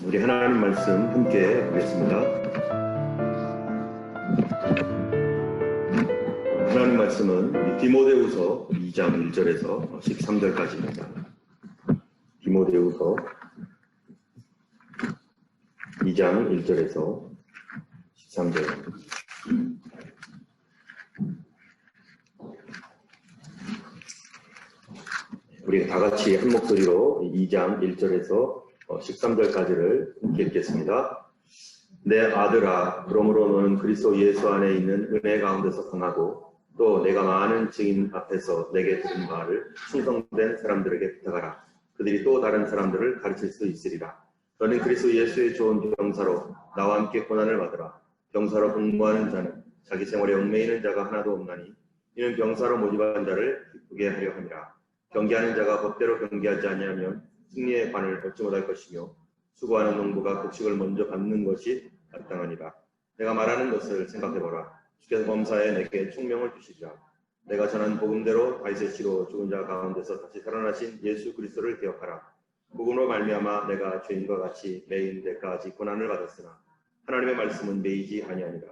우리 하나님 말씀 함께 보겠습니다. 하나님 말씀은 디모데후서 2장 1절에서 13절까지입니다. 디모데후서 2장 1절에서 13절. 우리 다 같이 한 목소리로 2장 1절에서 13절까지를 함께 읽겠습니다. 내 아들아, 그러므로 너는 그리스도 예수 안에 있는 은혜 가운데서 강하고 또 내가 많은 증인 앞에서 내게 들은 말을 충성된 사람들에게 부탁하라. 그들이 또 다른 사람들을 가르칠 수 있으리라. 너는 그리스도 예수의 좋은 병사로 나와 함께 고난을 받으라. 병사로 근무하는 자는 자기 생활에 얽매이는 자가 하나도 없나니 이는 병사로 모집한 자를 기쁘게 하려 함이라. 경계하는 자가 법대로 경계하지 아니하면 승리의 관을 얻지 못할 것이며 수고하는 농부가 곡식을 먼저 받는 것이 마땅하니라. 내가 말하는 것을 생각해보라. 주께서 범사에 내게 총명을 주시리라. 내가 전한 복음대로 다윗의 씨로 죽은 자 가운데서 다시 살아나신 예수 그리스도를 기억하라. 복음으로 말미암아 내가 죄인과 같이 매인 때까지 고난을 받았으나 하나님의 말씀은 매이지 아니하니라.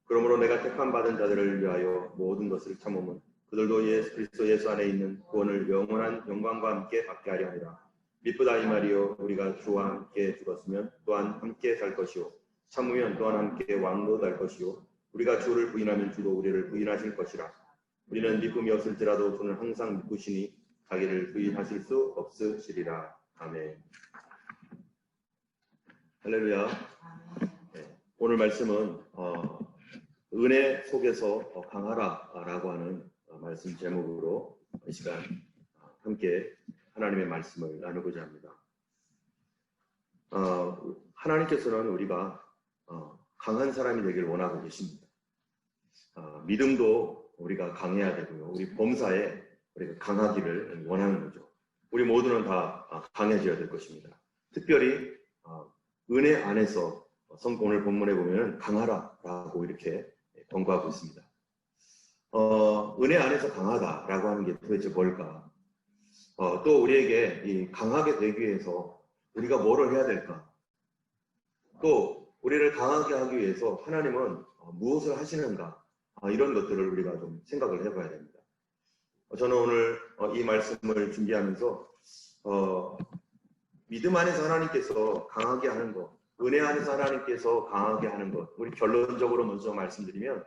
그러므로 내가 택함 받은 자들을 위하여 모든 것을 참음은 그들도 그리스도 예수 안에 있는 구원을 영원한 영광과 함께 받게 하려 함이라. 미쁘다 이 말이요, 우리가 주와 함께 죽었으면 또한 함께 살 것이요, 참으면 또한 함께 왕노 될 것이요, 우리가 주를 부인하면 주도 우리를 부인하실 것이라. 우리는 믿음이 없을지라도 주는 항상 믿으시니 자기를 부인하실 수 없으시리라. 아멘. 할렐루야. 네, 오늘 말씀은 은혜 속에서 강하라라고 하는 말씀 제목으로 이 시간 함께 하나님의 말씀을 나누고자 합니다. 하나님께서는 우리가 강한 사람이 되길 원하고 계십니다. 믿음도 우리가 강해야 되고요. 우리 범사에 우리가 강하기를 원하는 거죠. 우리 모두는 다 강해져야 될 것입니다. 특별히 은혜 안에서 오늘 본문에 보면 강하라라고 이렇게 권고하고 있습니다. 은혜 안에서 강하다라고 하는 게 도대체 뭘까? 또 우리에게 이 강하게 되기 위해서 우리가 뭐를 해야 될까? 또 우리를 강하게 하기 위해서 하나님은 무엇을 하시는가? 이런 것들을 우리가 좀 생각을 해봐야 됩니다. 저는 오늘 이 말씀을 준비하면서 믿음 안에서 하나님께서 강하게 하는 것, 은혜 안에서 하나님께서 강하게 하는 것, 우리 결론적으로 먼저 말씀드리면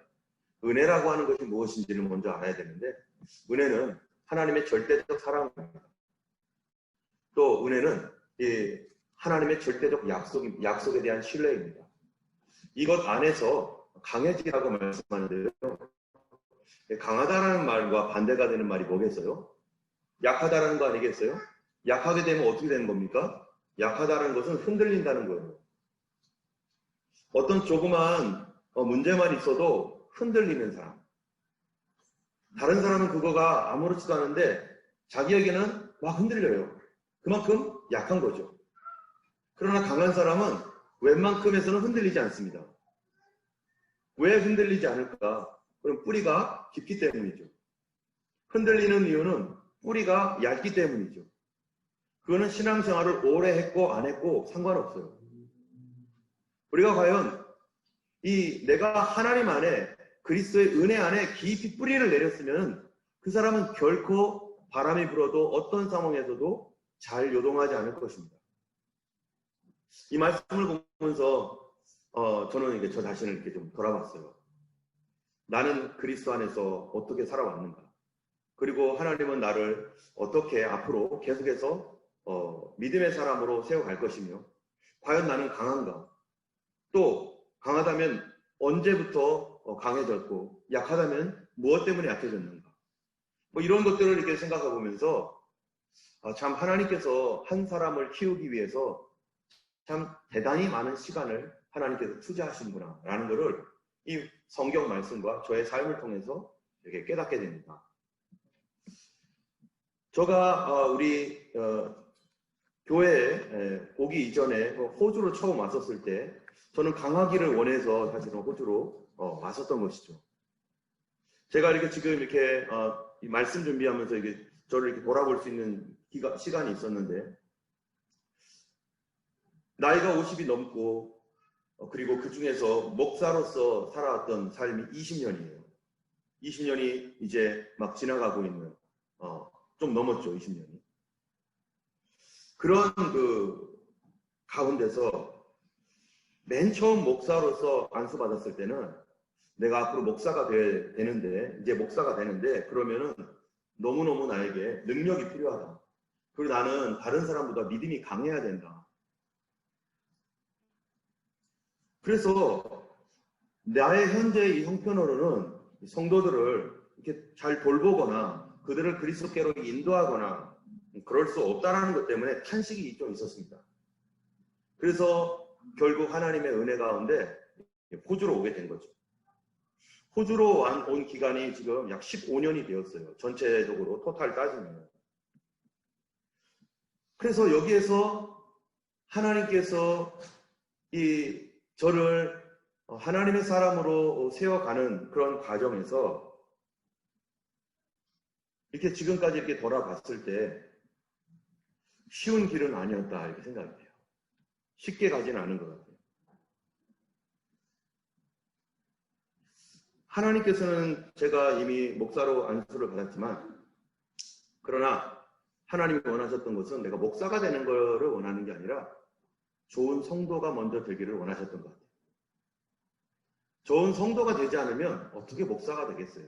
은혜라고 하는 것이 무엇인지를 먼저 알아야 되는데, 은혜는 하나님의 절대적 사랑입니다. 또 은혜는 하나님의 절대적 약속에 대한 신뢰입니다. 이것 안에서 강해지라고 말씀하는데요. 강하다라는 말과 반대가 되는 말이 뭐겠어요? 약하다라는 거 아니겠어요? 약하게 되면 어떻게 되는 겁니까? 약하다는 것은 흔들린다는 거예요. 어떤 조그만 문제만 있어도 흔들리는 사람. 다른 사람은 그거가 아무렇지도 않은데 자기에게는 막 흔들려요. 그만큼 약한 거죠. 그러나 강한 사람은 웬만큼에서는 흔들리지 않습니다. 왜 흔들리지 않을까? 그럼 뿌리가 깊기 때문이죠. 흔들리는 이유는 뿌리가 얇기 때문이죠. 그거는 신앙생활을 오래 했고 안 했고 상관없어요. 우리가 과연 내가 하나님 안에 그리스도의 은혜 안에 깊이 뿌리를 내렸으면 그 사람은 결코 바람이 불어도 어떤 상황에서도 잘 요동하지 않을 것입니다. 이 말씀을 보면서 저는 이게 저 자신을 이렇게 좀 돌아봤어요. 나는 그리스도 안에서 어떻게 살아왔는가? 그리고 하나님은 나를 어떻게 앞으로 계속해서 믿음의 사람으로 세워갈 것이며, 과연 나는 강한가? 또 강하다면 언제부터 강해졌고, 약하다면 무엇 때문에 약해졌는가? 이런 것들을 이렇게 생각해 보면서 참 하나님께서 한 사람을 키우기 위해서 참 대단히 많은 시간을 하나님께서 투자하시는구나 라는 것을 이 성경 말씀과 저의 삶을 통해서 이렇게 깨닫게 됩니다. 제가 우리 교회에 오기 이전에 호주로 처음 왔었을 때 저는 강하기를 원해서 사실은 호주로 왔었던 것이죠. 제가 이렇게 지금 이렇게 이 말씀 준비하면서 이게 저를 이렇게 돌아볼 수 있는 시간이 있었는데, 나이가 50이 넘고 그리고 그 중에서 목사로서 살아왔던 삶이 20년이에요. 20년이 이제 막 지나가고 있는 좀 넘었죠. 20년이. 그런 그 가운데서 맨 처음 목사로서 안수받았을 때는 내가 앞으로 목사가 되는데 이제 목사가 되는데 그러면은 너무너무 나에게 능력이 필요하다. 그리고 나는 다른 사람보다 믿음이 강해야 된다. 그래서 나의 현재의 이 형편으로는 성도들을 이렇게 잘 돌보거나 그들을 그리스도께로 인도하거나 그럴 수 없다라는 것 때문에 탄식이 좀 있었습니다. 그래서 결국 하나님의 은혜 가운데 호주로 오게 된 거죠. 호주로 온 기간이 지금 약 15년이 되었어요. 전체적으로 토탈 따지면. 그래서 여기에서 하나님께서 저를 하나님의 사람으로 세워가는 그런 과정에서 이렇게 지금까지 이렇게 돌아봤을 때 쉬운 길은 아니었다 이렇게 생각이 돼요. 쉽게 가지는 않은 것 같아요. 하나님께서는 제가 이미 목사로 안수를 받았지만 그러나 하나님이 원하셨던 것은 내가 목사가 되는 것을 원하는 게 아니라 좋은 성도가 먼저 되기를 원하셨던 것 같아요. 좋은 성도가 되지 않으면 어떻게 목사가 되겠어요?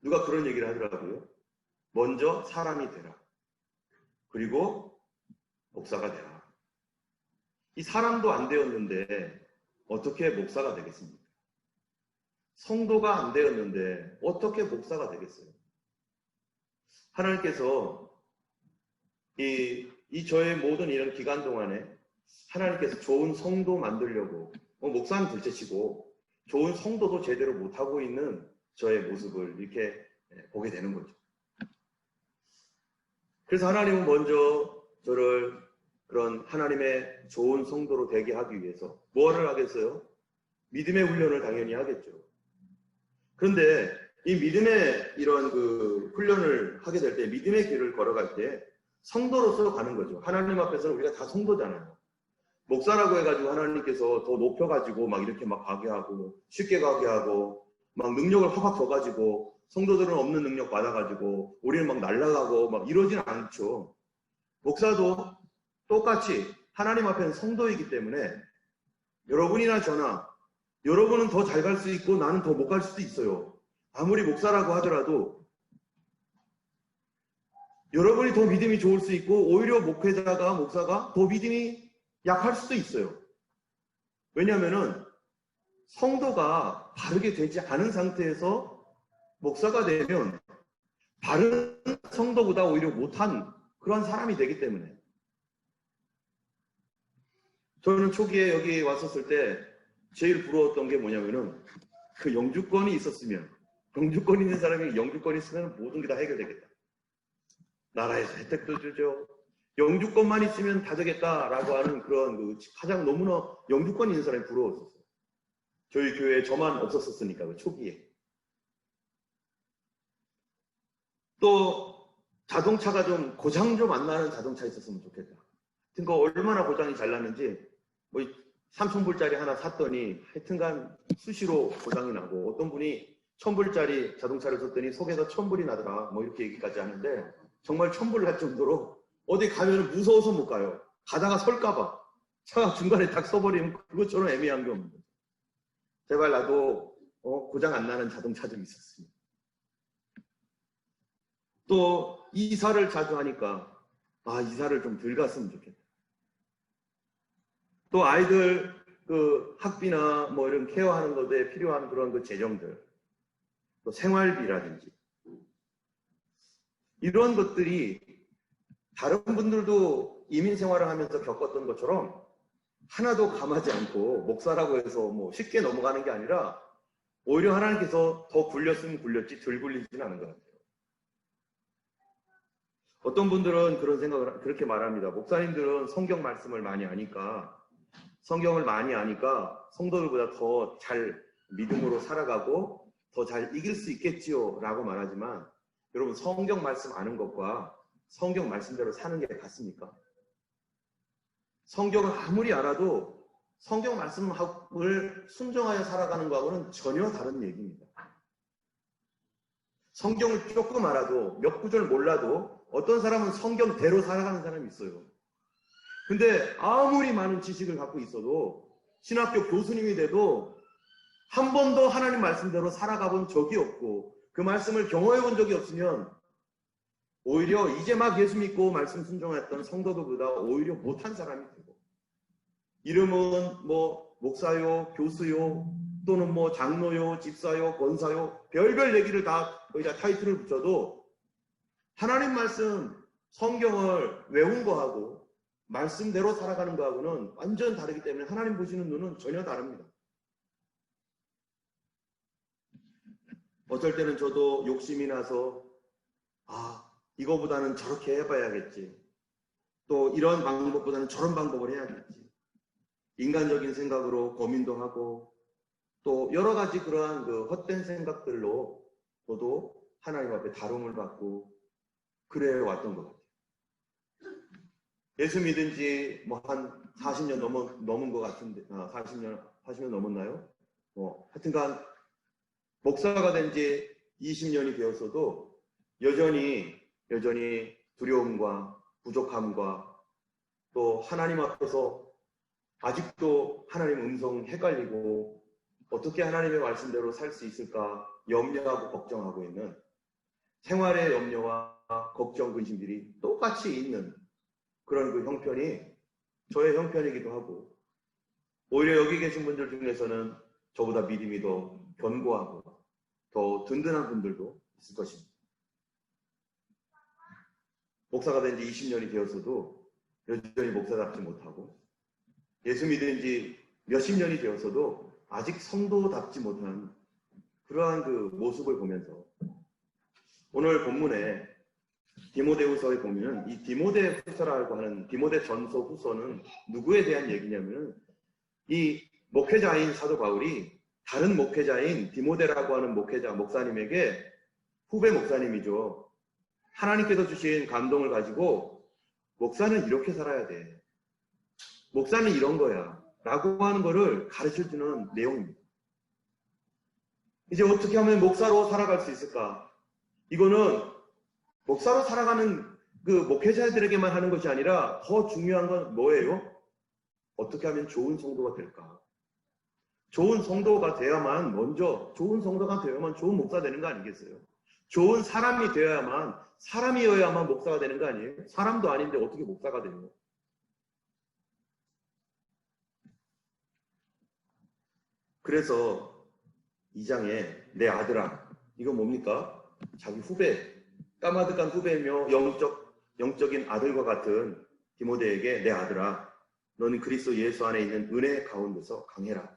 누가 그런 얘기를 하더라고요. 먼저 사람이 되라. 그리고 목사가 되라. 이 사람도 안 되었는데 어떻게 목사가 되겠습니까? 성도가 안 되었는데 어떻게 목사가 되겠어요? 하나님께서 이 저의 모든 이런 기간 동안에 하나님께서 좋은 성도 만들려고 목사는 둘째치고 좋은 성도도 제대로 못하고 있는 저의 모습을 이렇게 보게 되는 거죠. 그래서 하나님은 먼저 저를 그런 하나님의 좋은 성도로 되게 하기 위해서 뭐를 하겠어요? 믿음의 훈련을 당연히 하겠죠. 그런데 이 믿음의 이런 그 훈련을 하게 될 때 믿음의 길을 걸어갈 때 성도로서 가는 거죠. 하나님 앞에서는 우리가 다 성도잖아요. 목사라고 해가지고 하나님께서 더 높여가지고 막 이렇게 막 가게 하고 쉽게 가게 하고 막 능력을 확확 줘가지고 성도들은 없는 능력 받아가지고 우리는 막 날아가고 막 이러진 않죠. 목사도 똑같이 하나님 앞에는 성도이기 때문에 여러분이나 저나 여러분은 더 잘 갈 수 있고 나는 더 못 갈 수도 있어요. 아무리 목사라고 하더라도 여러분이 더 믿음이 좋을 수 있고 오히려 목회자가 목사가 더 믿음이 약할 수도 있어요. 왜냐하면은 성도가 바르게 되지 않은 상태에서 목사가 되면 바른 성도보다 오히려 못한 그런 사람이 되기 때문에 저는 초기에 여기 왔었을 때 제일 부러웠던 게 뭐냐면은 그 영주권이 있었으면 영주권 있는 사람이 영주권 있으면 모든 게 다 해결되겠다. 나라에서 혜택도 주죠. 영주권만 있으면 다 되겠다라고 하는 그런 그 가장 너무나 영주권 있는 사람이 부러웠었어요. 저희 교회에 저만 없었으니까 그 초기에. 또 자동차가 좀 고장 좀 안 나는 자동차 있었으면 좋겠다. 그러니까 얼마나 고장이 잘 나는지 뭐 3,000불짜리 하나 샀더니 하여튼간 수시로 고장이 나고 어떤 분이 1,000불짜리 자동차를 샀더니 속에서 1,000불이 나더라 뭐 이렇게 얘기까지 하는데 정말 1,000불 날 정도로 어디 가면 무서워서 못 가요. 가다가 설까봐 차가 중간에 딱 서버리면 그것처럼 애매한 게 없는 거죠. 제발 나도 고장 안 나는 자동차 좀 있었으면. 또 이사를 자주 하니까 이사를 좀 덜 갔으면 좋겠다. 또 아이들 그 학비나 뭐 이런 케어하는 것에 필요한 그런 그 재정들, 또 생활비라든지 이런 것들이 다른 분들도 이민 생활을 하면서 겪었던 것처럼 하나도 감하지 않고 목사라고 해서 뭐 쉽게 넘어가는 게 아니라 오히려 하나님께서 더 굴렸으면 굴렸지 덜 굴리지는 않은 것 같아요. 어떤 분들은 그런 생각을 그렇게 말합니다. 목사님들은 성경 말씀을 많이 아니까 성경을 많이 아니까 성도들보다 더 잘 믿음으로 살아가고 더 잘 이길 수 있겠지요 라고 말하지만 여러분 성경 말씀 아는 것과 성경 말씀대로 사는 게 같습니까? 성경을 아무리 알아도 성경 말씀을 순종하여 살아가는 거하고는 전혀 다른 얘기입니다. 성경을 조금 알아도 몇 구절 몰라도 어떤 사람은 성경대로 살아가는 사람이 있어요. 근데 아무리 많은 지식을 갖고 있어도 신학교 교수님이 돼도 한 번도 하나님 말씀대로 살아가 본 적이 없고 그 말씀을 경험해 본 적이 없으면 오히려 이제 막 예수 믿고 말씀 순종했던 성도들보다 오히려 못한 사람이 되고 이름은 뭐 목사요, 교수요, 또는 뭐 장로요, 집사요, 권사요 별별 얘기를 다 거의 다 타이틀을 붙여도 하나님 말씀 성경을 외운 거하고 말씀대로 살아가는 거하고는 완전 다르기 때문에 하나님 보시는 눈은 전혀 다릅니다. 어쩔 때는 저도 욕심이 나서 이거보다는 저렇게 해봐야겠지. 또 이런 방법보다는 저런 방법을 해야겠지. 인간적인 생각으로 고민도 하고 또 여러 가지 그러한 그 헛된 생각들로 저도 하나님 앞에 다름을 받고 그래 왔던 것 같아요. 예수 믿은 지 뭐 한 40년 넘은 것 같은데, 40년 넘었나요? 하여튼간 목사가 된 지 20년이 되었어도 여전히 두려움과 부족함과 또 하나님 앞에서 아직도 하나님 음성 헷갈리고 어떻게 하나님의 말씀대로 살 수 있을까 염려하고 걱정하고 있는 생활의 염려와 걱정, 근심들이 똑같이 있는 그런 그 형편이 저의 형편이기도 하고 오히려 여기 계신 분들 중에서는 저보다 믿음이 더 견고하고 더 든든한 분들도 있을 것입니다. 목사가 된 지 20년이 되었어도 여전히 목사답지 못하고 예수 믿은 지 몇십 년이 되었어도 아직 성도답지 못한 그러한 그 모습을 보면서 오늘 본문에 디모데후서에 보면 이 디모데 후서라고 하는 디모데 전서 후서는 누구에 대한 얘기냐면 이 목회자인 사도 바울이 다른 목회자인 디모데라고 하는 목사님에게 후배 목사님이죠. 하나님께서 주신 감동을 가지고 목사는 이렇게 살아야 돼. 목사는 이런 거야. 라고 하는 거를 가르쳐주는 내용입니다. 이제 어떻게 하면 목사로 살아갈 수 있을까? 이거는 목사로 살아가는 그 목회자들에게만 하는 것이 아니라 더 중요한 건 뭐예요? 어떻게 하면 좋은 성도가 될까? 좋은 성도가 되어야만 좋은 목사 되는 거 아니겠어요? 좋은 사람이 되어야만 사람이어야만 목사가 되는 거 아니에요? 사람도 아닌데 어떻게 목사가 돼요? 그래서 2장에 내 아들아, 이거 뭡니까? 자기 후배, 까마득한 후배이며 영적인 아들과 같은 디모데에게 내 아들아, 너는 그리스도 예수 안에 있는 은혜 가운데서 강해라.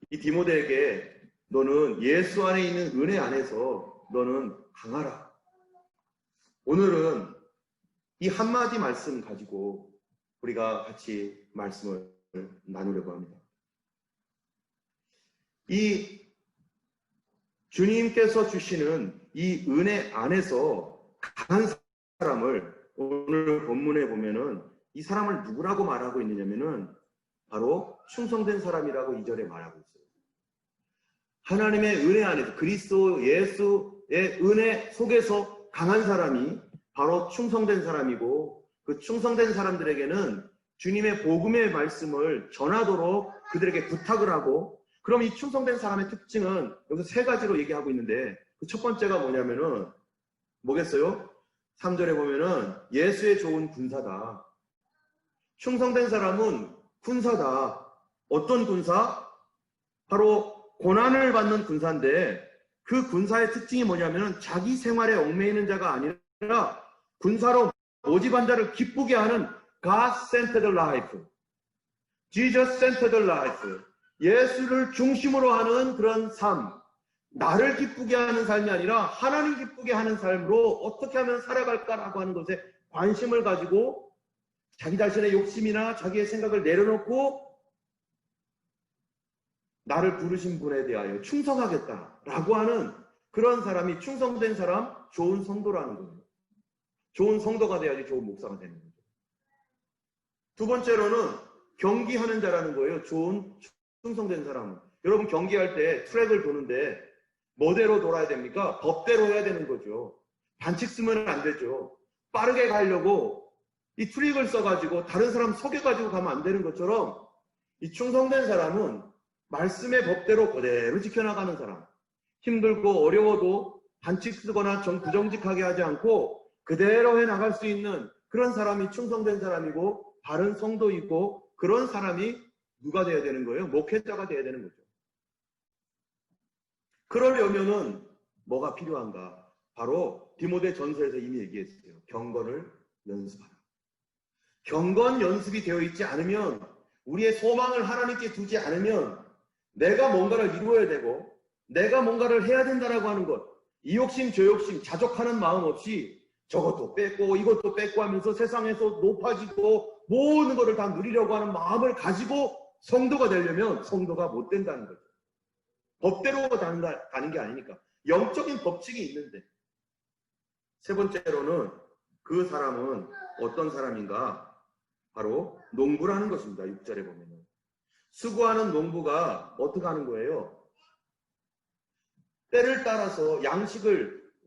이 디모데에게 너는 예수 안에 있는 은혜 안에서 너는 강하라. 오늘은 이 한마디 말씀 가지고 우리가 같이 말씀을 나누려고 합니다. 이 주님께서 주시는 이 은혜 안에서 강한 사람을 오늘 본문에 보면은 이 사람을 누구라고 말하고 있느냐면은 바로 충성된 사람이라고 2절에 말하고 있어요. 하나님의 은혜 안에서 그리스도 예수의 은혜 속에서 강한 사람이 바로 충성된 사람이고 그 충성된 사람들에게는 주님의 복음의 말씀을 전하도록 그들에게 부탁을 하고 그럼 이 충성된 사람의 특징은 여기서 3가지로 얘기하고 있는데 그 첫 번째가 뭐냐면은 뭐겠어요? 3절에 보면은 예수의 좋은 군사다. 충성된 사람은 군사다. 어떤 군사? 바로 고난을 받는 군사인데 그 군사의 특징이 뭐냐면은 자기 생활에 얽매이는 자가 아니라 군사로 모집한 자를 기쁘게 하는 God-centered life, Jesus-centered life, 예수를 중심으로 하는 그런 삶, 나를 기쁘게 하는 삶이 아니라 하나님 기쁘게 하는 삶으로 어떻게 하면 살아갈까라고 하는 것에 관심을 가지고 자기 자신의 욕심이나 자기의 생각을 내려놓고 나를 부르신 분에 대하여 충성하겠다라고 하는 그런 사람이 충성된 사람, 좋은 성도라는 거예요. 좋은 성도가 돼야지 좋은 목사가 되는 거죠. 두 번째로는 경기하는 자라는 거예요. 좋은 충성된 사람은. 여러분 경기할 때 트랙을 도는데 뭐대로 돌아야 됩니까? 법대로 해야 되는 거죠. 반칙 쓰면 안 되죠. 빠르게 가려고 이 트릭을 써가지고 다른 사람 속여가지고 가면 안 되는 것처럼 이 충성된 사람은 말씀의 법대로 그대로 지켜나가는 사람. 힘들고 어려워도 반칙 쓰거나 부정직하게 하지 않고 그대로 해나갈 수 있는 그런 사람이 충성된 사람이고 바른 성도이고 그런 사람이 누가 돼야 되는 거예요? 목회자가 돼야 되는 거죠. 그러려면은 뭐가 필요한가? 바로 디모데 전서에서 이미 얘기했어요. 경건을 연습하라. 경건 연습이 되어 있지 않으면 우리의 소망을 하나님께 두지 않으면 내가 뭔가를 이루어야 되고 내가 뭔가를 해야 된다라고 하는 것, 이 욕심 저 욕심 자족하는 마음 없이 저것도 뺏고 이것도 뺏고 하면서 세상에서 높아지고 모든 것을 다 누리려고 하는 마음을 가지고 성도가 되려면 성도가 못 된다는 거죠. 법대로 가는 게 아니니까. 영적인 법칙이 있는데. 세 번째로는 그 사람은 어떤 사람인가? 바로 농부라는 것입니다. 6절에 보면은. 수고하는 농부가 어떻게 하는 거예요? 때를 따라서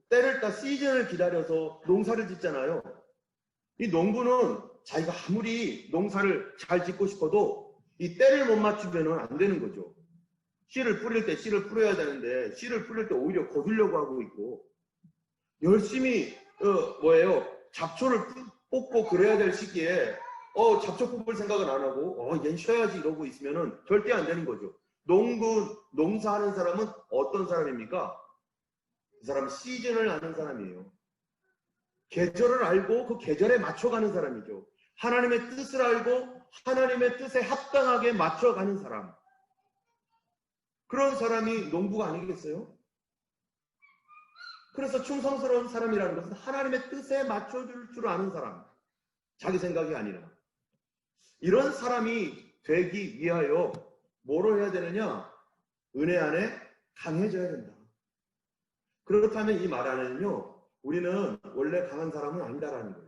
때를 따라 시즌을 기다려서 농사를 짓잖아요. 이 농부는 자기가 아무리 농사를 잘 짓고 싶어도 이 때를 못 맞추면 안 되는 거죠. 씨를 뿌릴 때 씨를 뿌려야 되는데 씨를 뿌릴 때 오히려 거두려고 하고 있고 열심히 잡초를 뽑고 그래야 될 시기에 잡초 뽑을 생각은 안 하고 얘는 쉬어야지 이러고 있으면은 절대 안 되는 거죠. 농사하는 사람은 어떤 사람입니까? 그 사람은 시즌을 아는 사람이에요. 계절을 알고 그 계절에 맞춰가는 사람이죠. 하나님의 뜻을 알고 하나님의 뜻에 합당하게 맞춰가는 사람. 그런 사람이 농부가 아니겠어요? 그래서 충성스러운 사람이라는 것은 하나님의 뜻에 맞춰줄 줄 아는 사람. 자기 생각이 아니라. 이런 사람이 되기 위하여 뭐로 해야 되느냐? 은혜 안에 강해져야 된다. 그렇다면 이 말 안에는요. 우리는 원래 강한 사람은 아니다라는 거예요.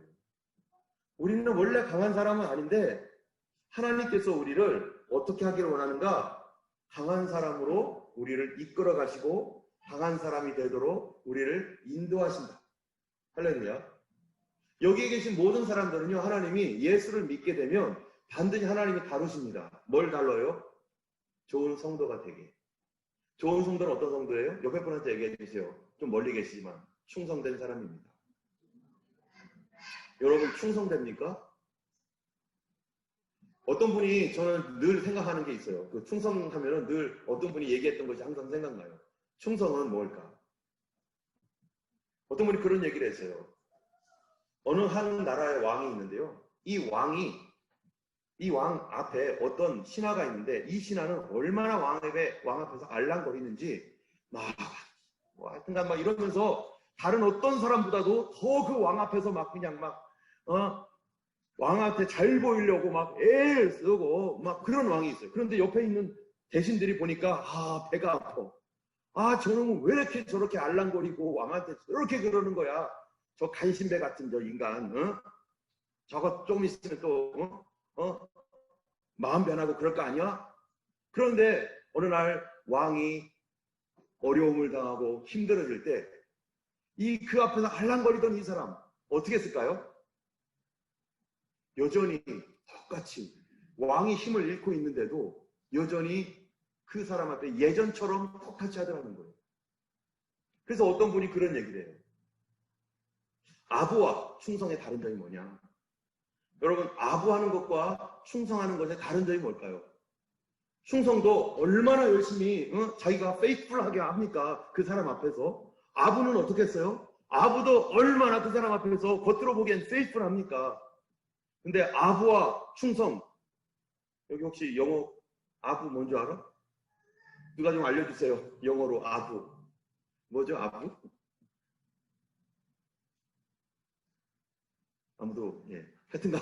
우리는 원래 강한 사람은 아닌데 하나님께서 우리를 어떻게 하기를 원하는가? 강한 사람으로 우리를 이끌어 가시고 강한 사람이 되도록 우리를 인도하신다. 할렐루야. 여기에 계신 모든 사람들은요. 하나님이 예수를 믿게 되면 반드시 하나님이 다루십니다. 뭘 달라요? 좋은 성도가 되게. 좋은 성도는 어떤 성도예요? 옆에 분한테 얘기해 주세요. 좀 멀리 계시지만 충성된 사람입니다. 여러분 충성됩니까? 어떤 분이 저는 늘 생각하는 게 있어요. 그 충성하면은 늘 어떤 분이 얘기했던 것이 항상 생각나요. 충성은 뭘까? 어떤 분이 그런 얘기를 했어요. 어느 한 나라의 왕이 있는데요. 이 왕 앞에 어떤 신하가 있는데 이 신하는 얼마나 왕 앞에서 알랑거리는지 하여튼간 막 이러면서 다른 어떤 사람보다도 더 그 왕 앞에서 막 그냥 왕한테 잘 보이려고 막 애를 쓰고 막 그런 왕이 있어요. 그런데 옆에 있는 대신들이 보니까 배가 아파. 저놈은 왜 이렇게 저렇게 알랑거리고 왕한테 저렇게 그러는 거야. 저 간신배 같은 저 인간. 저거 조금 있으면 또 마음 변하고 그럴 거 아니야? 그런데 어느 날 왕이 어려움을 당하고 힘들어질 때 그 앞에서 알랑거리던 이 사람 어떻게 했을까요? 여전히 똑같이 왕이 힘을 잃고 있는데도 여전히 그 사람 앞에 예전처럼 똑같이 하더라는 거예요. 그래서 어떤 분이 그런 얘기를 해요. 아부와 충성의 다른 점이 뭐냐? 여러분 아부하는 것과 충성하는 것의 다른 점이 뭘까요? 충성도 얼마나 열심히 자기가 페이스풀하게 합니까? 그 사람 앞에서. 아부는 어떻게 했어요? 아부도 얼마나 그 사람 앞에서 겉으로 보기엔 페이스풀합니까? 근데 아부와 충성, 여기 혹시 영어 아부 뭔지 알아? 누가 좀 알려주세요. 영어로 아부. 뭐죠 아부? 아무도 하여튼간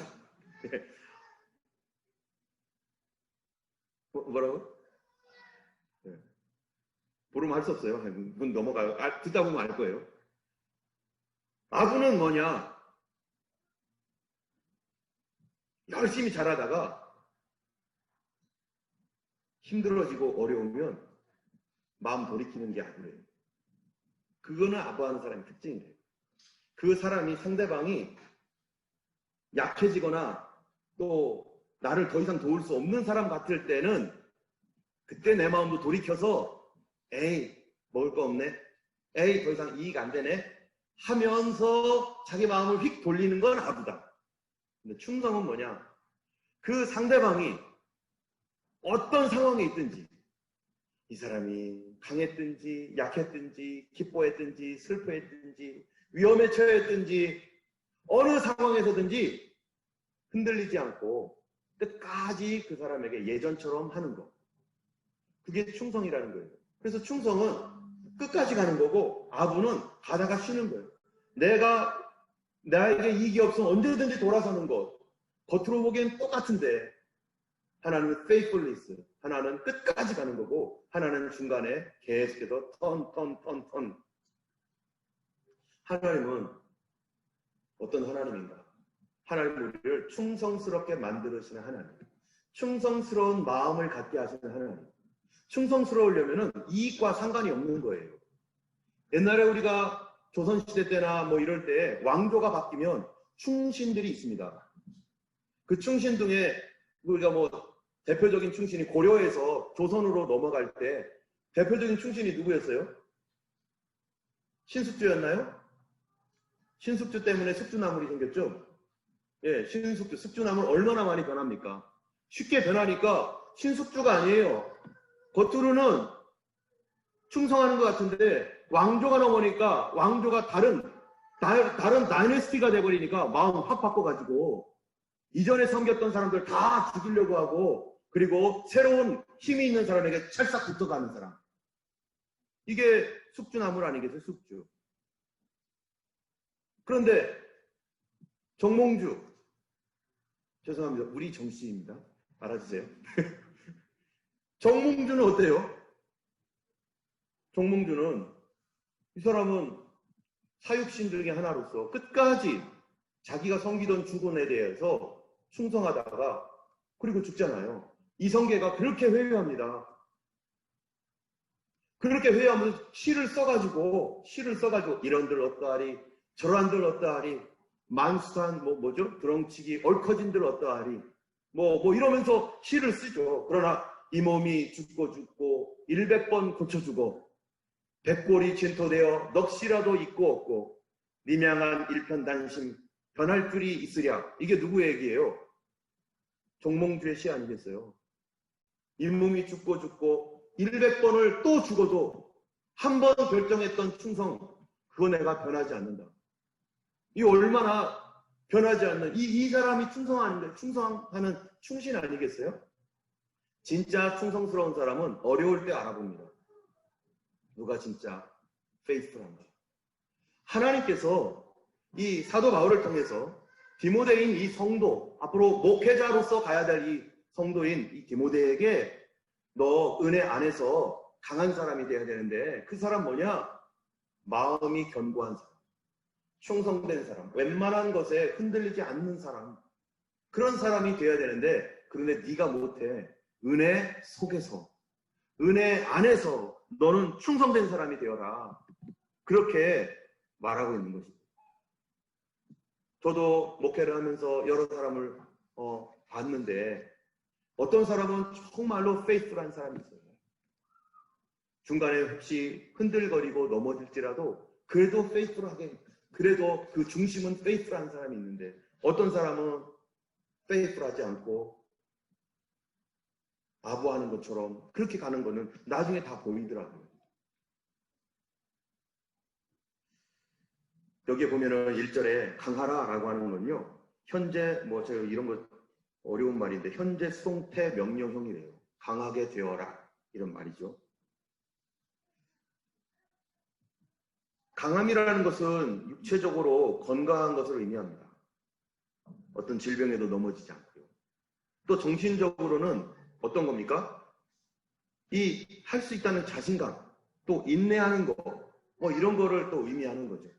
뭐라고? 모르면 할 수 없어요. 문 넘어가요. 듣다 보면 알 거예요. 아부는 뭐냐? 열심히 잘하다가 힘들어지고 어려우면 마음 돌이키는 게 아니래요. 그거는 아부하는 사람의 특징이래요. 그 사람이 상대방이 약해지거나 또 나를 더 이상 도울 수 없는 사람 같을 때는 그때 내 마음도 돌이켜서 에이 먹을 거 없네, 에이 더 이상 이익 안 되네 하면서 자기 마음을 휙 돌리는 건 아부다. 근데 충성은 뭐냐? 그 상대방이 어떤 상황에 있든지, 이 사람이 강했든지 약했든지 기뻐했든지 슬퍼했든지 위험에 처했든지 어느 상황에서든지 흔들리지 않고 끝까지 그 사람에게 예전처럼 하는 것, 그게 충성이라는 거예요. 그래서 충성은 끝까지 가는 거고 아부는 가다가 쉬는 거예요. 나에게 이익이 없으면 언제든지 돌아서는 것. 겉으로 보기엔 똑같은데 하나는 faithfulness, 하나는 끝까지 가는 거고 하나는 중간에 계속해서 턴. 하나님은 어떤 하나님인가? 하나님은 우리를 충성스럽게 만들으시는 하나님, 충성스러운 마음을 갖게 하시는 하나님. 충성스러우려면 이익과 상관이 없는 거예요. 옛날에 우리가 조선시대 때나 뭐 이럴 때 왕조가 바뀌면 충신들이 있습니다. 그 충신 중에 우리가 뭐 대표적인 충신이 고려에서 조선으로 넘어갈 때 대표적인 충신이 누구였어요? 신숙주였나요? 신숙주 때문에 숙주나물이 생겼죠? 예, 신숙주, 숙주나물 얼마나 많이 변합니까? 쉽게 변하니까 신숙주가 아니에요. 겉으로는 충성하는 것 같은데 왕조가 넘어오니까 왕조가 다른 다이내스티가 돼버리니까 마음 확 바꿔가지고 이전에 섬겼던 사람들 다 죽이려고 하고 그리고 새로운 힘이 있는 사람에게 찰싹 붙어가는 사람. 이게 숙주나물 아니겠어요? 숙주. 그런데 정몽주, 죄송합니다. 우리 정씨입니다. 알아주세요. 정몽주는 어때요? 정몽주는 이 사람은 사육신 중에 하나로서 끝까지 자기가 섬기던 주군에 대해서 충성하다가 그리고 죽잖아요. 이성계가 그렇게 회유합니다. 그렇게 회유하면서 시를 써가지고 이런들 어떠하리 저런들 어떠하리 만수산 뭐죠? 드렁치기 얽혀진들 어떠하리 뭐 이러면서 시를 쓰죠. 그러나 이 몸이 죽고 100번 고쳐주고 백골이 진토되어 넋이라도 있고 없고 미명한 일편단심 변할 줄이 있으랴. 이게 누구 얘기예요? 정몽주의 시 아니겠어요? 이 몸이 죽고 100번을 또 죽어도 한 번 결정했던 충성, 그거 내가 변하지 않는다. 이 얼마나 변하지 않는 이 사람이 충성하는 충신 아니겠어요? 진짜 충성스러운 사람은 어려울 때 알아봅니다. 누가 진짜 페이스풀한가. 하나님께서 이 사도 바울을 통해서 디모데인 이 성도, 앞으로 목회자로서 가야 될 이 성도인 이 디모데에게 너 은혜 안에서 강한 사람이 돼야 되는데 그 사람 뭐냐? 마음이 견고한 사람, 충성된 사람, 웬만한 것에 흔들리지 않는 사람, 그런 사람이 돼야 되는데 그런데 네가 못해. 은혜 속에서, 은혜 안에서 너는 충성된 사람이 되어라. 그렇게 말하고 있는 것입니다. 저도 목회를 하면서 여러 사람을 봤는데 어떤 사람은 정말로 페이스풀한 사람이 있어요. 중간에 혹시 흔들거리고 넘어질지라도 그래도 페이스풀하게, 그래도 그 중심은 페이스풀한 사람이 있는데 어떤 사람은 페이스풀하지 않고 아부하는 것처럼 그렇게 가는 거는 나중에 다 보이더라고요. 여기에 보면은 1절에 강하라라고 하는 건요. 현재 제가 이런 거 어려운 말인데 현재 수동태 명령형이래요. 강하게 되어라 이런 말이죠. 강함이라는 것은 육체적으로 건강한 것을 의미합니다. 어떤 질병에도 넘어지지 않고요. 또 정신적으로는 어떤 겁니까? 이 할 수 있다는 자신감, 또 인내하는 거, 이런 거를 또 의미하는 거죠.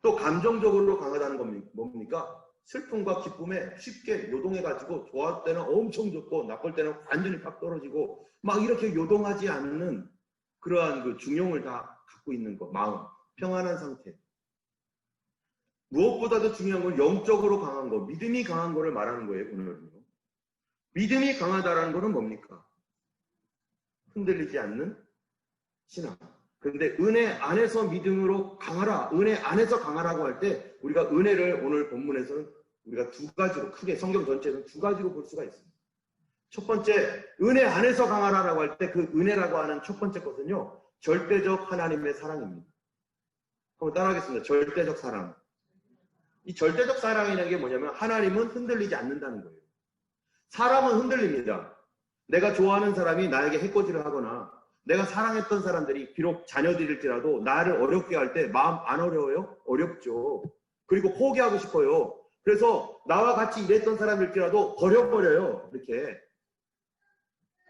또 감정적으로 강하다는 겁니까? 뭡니까? 슬픔과 기쁨에 쉽게 요동해가지고 좋을 때는 엄청 좋고 나쁠 때는 완전히 팍 떨어지고 막 이렇게 요동하지 않는 그러한 그 중용을 다 갖고 있는 거, 마음, 평안한 상태. 무엇보다도 중요한 건 영적으로 강한 거, 믿음이 강한 거를 말하는 거예요, 오늘은요. 믿음이 강하다라는 거는 뭡니까? 흔들리지 않는 신앙. 그런데 은혜 안에서 믿음으로 강하라, 은혜 안에서 강하라고 할 때 우리가 은혜를 오늘 본문에서는 우리가 두 가지로, 크게 성경 전체에서는 두 가지로 볼 수가 있습니다. 첫 번째, 은혜 안에서 강하라라고 할 때 그 은혜라고 하는 첫 번째 것은요, 절대적 하나님의 사랑입니다. 한번 따라하겠습니다. 절대적 사랑. 이 절대적 사랑이라는 게 뭐냐면 하나님은 흔들리지 않는다는 거예요. 사람은 흔들립니다. 내가 좋아하는 사람이 나에게 해코지를 하거나 내가 사랑했던 사람들이 비록 자녀들일지라도 나를 어렵게 할 때 마음 안 어려워요? 어렵죠. 그리고 포기하고 싶어요. 그래서 나와 같이 일했던 사람일지라도 버려버려요. 이렇게.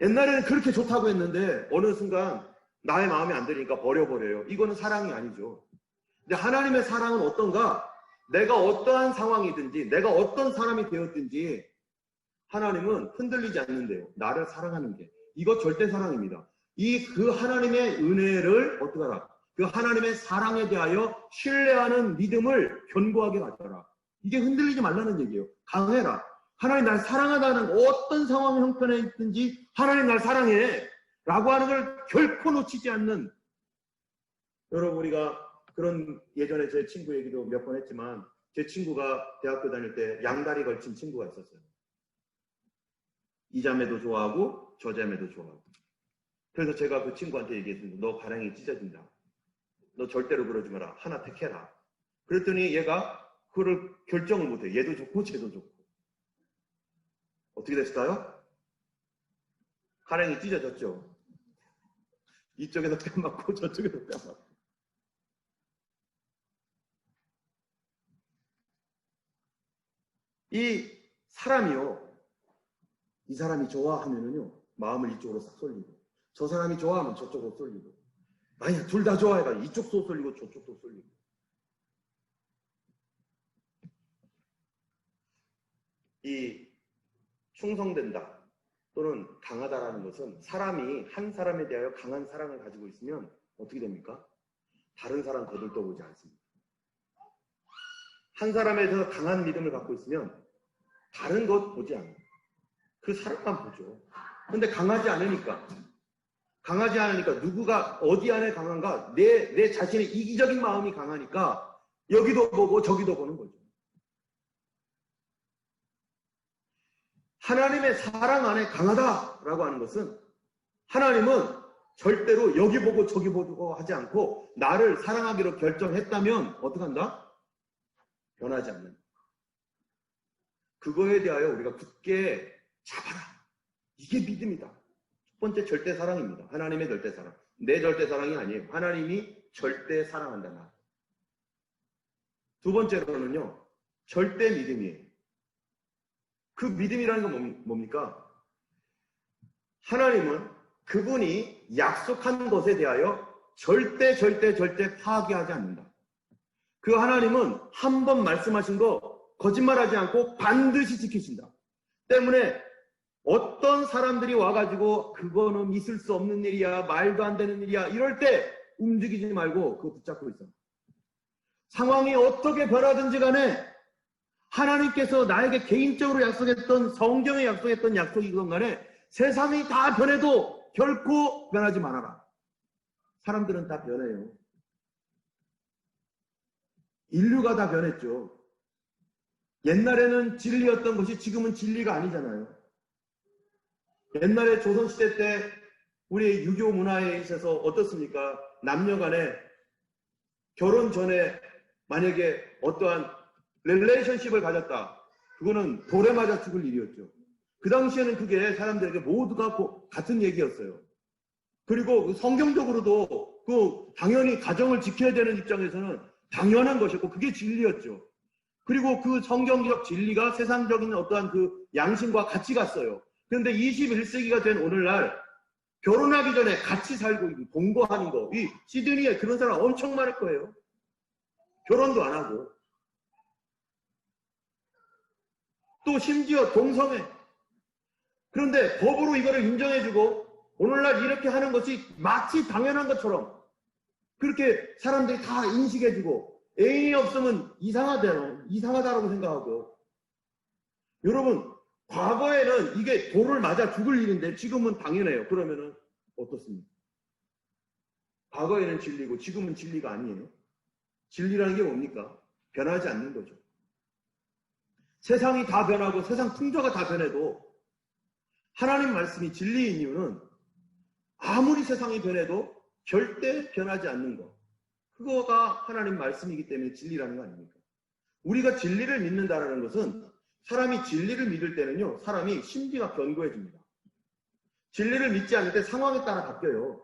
옛날에는 그렇게 좋다고 했는데 어느 순간 나의 마음에 안 들으니까 버려버려요. 이거는 사랑이 아니죠. 근데 하나님의 사랑은 어떤가? 내가 어떠한 상황이든지 내가 어떤 사람이 되었든지 하나님은 흔들리지 않는데요. 나를 사랑하는 게. 이거 절대 사랑입니다. 그 하나님의 은혜를 어떻게 하라? 그 하나님의 사랑에 대하여 신뢰하는 믿음을 견고하게 가져라. 이게 흔들리지 말라는 얘기예요. 강해라. 하나님 날 사랑하다는 어떤 상황 형편에 있든지 하나님 날 사랑해 라고 하는 걸 결코 놓치지 않는, 여러분 우리가 그런 예전에 제 친구 얘기도 몇 번 했지만 제 친구가 대학교 다닐 때 양다리 걸친 친구가 있었어요. 이 자매도 좋아하고 저 자매도 좋아하고. 그래서 제가 그 친구한테 얘기했습니다. 너 가랑이 찢어진다. 너 절대로 그러지 마라. 하나 택해라. 그랬더니 얘가 그걸 결정을 못해. 얘도 좋고 쟤도 좋고. 어떻게 됐을까요? 가랑이 찢어졌죠. 이쪽에서 뺨 맞고 저쪽에서 뺨 맞고. 이 사람이요. 이 사람이 좋아하면은요. 마음을 이쪽으로 싹 쏠리고. 저 사람이 좋아하면 저쪽으로 쏠리고. 아니야, 둘 다 좋아해가 이쪽도 쏠리고 저쪽도 쏠리고. 이 충성된다 또는 강하다라는 것은 사람이 한 사람에 대하여 강한 사랑을 가지고 있으면 어떻게 됩니까? 다른 사람 거들떠보지 않습니다. 한 사람에 대해서 강한 믿음을 갖고 있으면 다른 것 보지 않아요. 그 사람만 보죠. 근데 강하지 않으니까 누구가 어디 안에 강한가, 내 자신의 이기적인 마음이 강하니까 여기도 보고 저기도 보는 거죠. 하나님의 사랑 안에 강하다라고 하는 것은 하나님은 절대로 여기 보고 저기 보고 하지 않고 나를 사랑하기로 결정했다면 어떻게 한다? 변하지 않는다. 그거에 대하여 우리가 굳게 잡아라. 이게 믿음이다. 첫 번째 절대 사랑입니다. 하나님의 절대 사랑. 내 절대 사랑이 아니에요. 하나님이 절대 사랑한다. 나. 두 번째로는요. 절대 믿음이에요. 그 믿음이라는 건 뭡니까? 하나님은 그분이 약속한 것에 대하여 절대 파기하지 않는다. 그 하나님은 한 번 말씀하신 거 거짓말하지 않고 반드시 지키신다. 때문에 어떤 사람들이 와가지고 그거는 있을 수 없는 일이야, 말도 안 되는 일이야 이럴 때 움직이지 말고 그거 붙잡고 있어. 상황이 어떻게 변하든지 간에 하나님께서 나에게 개인적으로 약속했던, 성경에 약속했던 약속이건 간에 세상이 다 변해도 결코 변하지 말아라. 사람들은 다 변해요. 인류가 다 변했죠. 옛날에는 진리였던 것이 지금은 진리가 아니잖아요. 옛날에 조선시대 때 우리 유교 문화에 있어서 어떻습니까? 남녀 간에 결혼 전에 만약에 어떠한 릴레이션십을 가졌다. 그거는 돌에 맞아 죽을 일이었죠. 그 당시에는 그게 사람들에게 모두가 같은 얘기였어요. 그리고 성경적으로도 당연히 가정을 지켜야 되는 입장에서는 당연한 것이었고 그게 진리였죠. 그리고 그 성경적 진리가 세상적인 어떠한 그 양심과 같이 갔어요. 그런데 21세기가 된 오늘날 결혼하기 전에 같이 살고 동거하는 거, 이 시드니에 그런 사람 엄청 많을 거예요. 결혼도 안 하고. 또 심지어 동성애. 그런데 법으로 이거를 인정해주고 오늘날 이렇게 하는 것이 마치 당연한 것처럼 그렇게 사람들이 다 인식해주고 애인이 없으면 이상하다라고 생각하고. 여러분, 과거에는 이게 돌을 맞아 죽을 일인데 지금은 당연해요. 그러면은 어떻습니까? 과거에는 진리고 지금은 진리가 아니에요. 진리라는 게 뭡니까? 변하지 않는 거죠. 세상이 다 변하고 세상 풍조가 다 변해도 하나님 말씀이 진리인 이유는 아무리 세상이 변해도 절대 변하지 않는 것. 그거가 하나님 말씀이기 때문에 진리라는 거 아닙니까? 우리가 진리를 믿는다는 것은 사람이 진리를 믿을 때는요, 사람이 심지가 견고해집니다. 진리를 믿지 않을 때 상황에 따라 바뀌어요.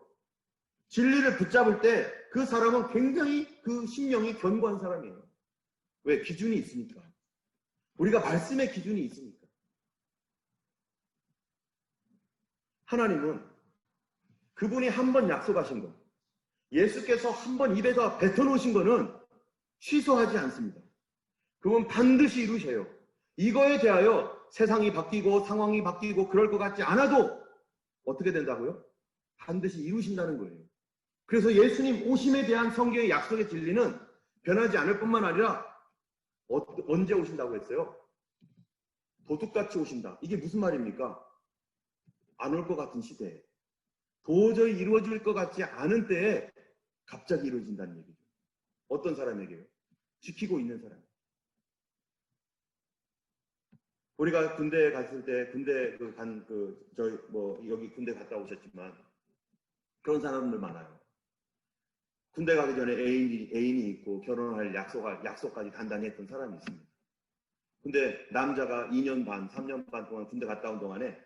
진리를 붙잡을 때 그 사람은 굉장히 그 심령이 견고한 사람이에요. 왜? 기준이 있으니까. 우리가 말씀의 기준이 있으니까. 하나님은 그분이 한 번 약속하신 것, 예수께서 한 번 입에서 뱉어놓으신 거는 취소하지 않습니다. 그분 반드시 이루셔요. 이거에 대하여 세상이 바뀌고 상황이 바뀌고 그럴 것 같지 않아도 어떻게 된다고요? 반드시 이루신다는 거예요. 그래서 예수님 오심에 대한 성경의 약속의 진리는 변하지 않을 뿐만 아니라 언제 오신다고 했어요? 도둑같이 오신다. 이게 무슨 말입니까? 안 올 것 같은 시대에, 도저히 이루어질 것 같지 않은 때에 갑자기 이루어진다는 얘기죠. 어떤 사람에게요? 지키고 있는 사람. 우리가 군대에 갔을 때, 여기 군대 갔다 오셨지만, 그런 사람들 많아요. 군대 가기 전에 애인이 있고, 결혼할 약속까지 단단히 했던 사람이 있습니다. 근데 남자가 2년 반, 3년 반 동안 군대 갔다 온 동안에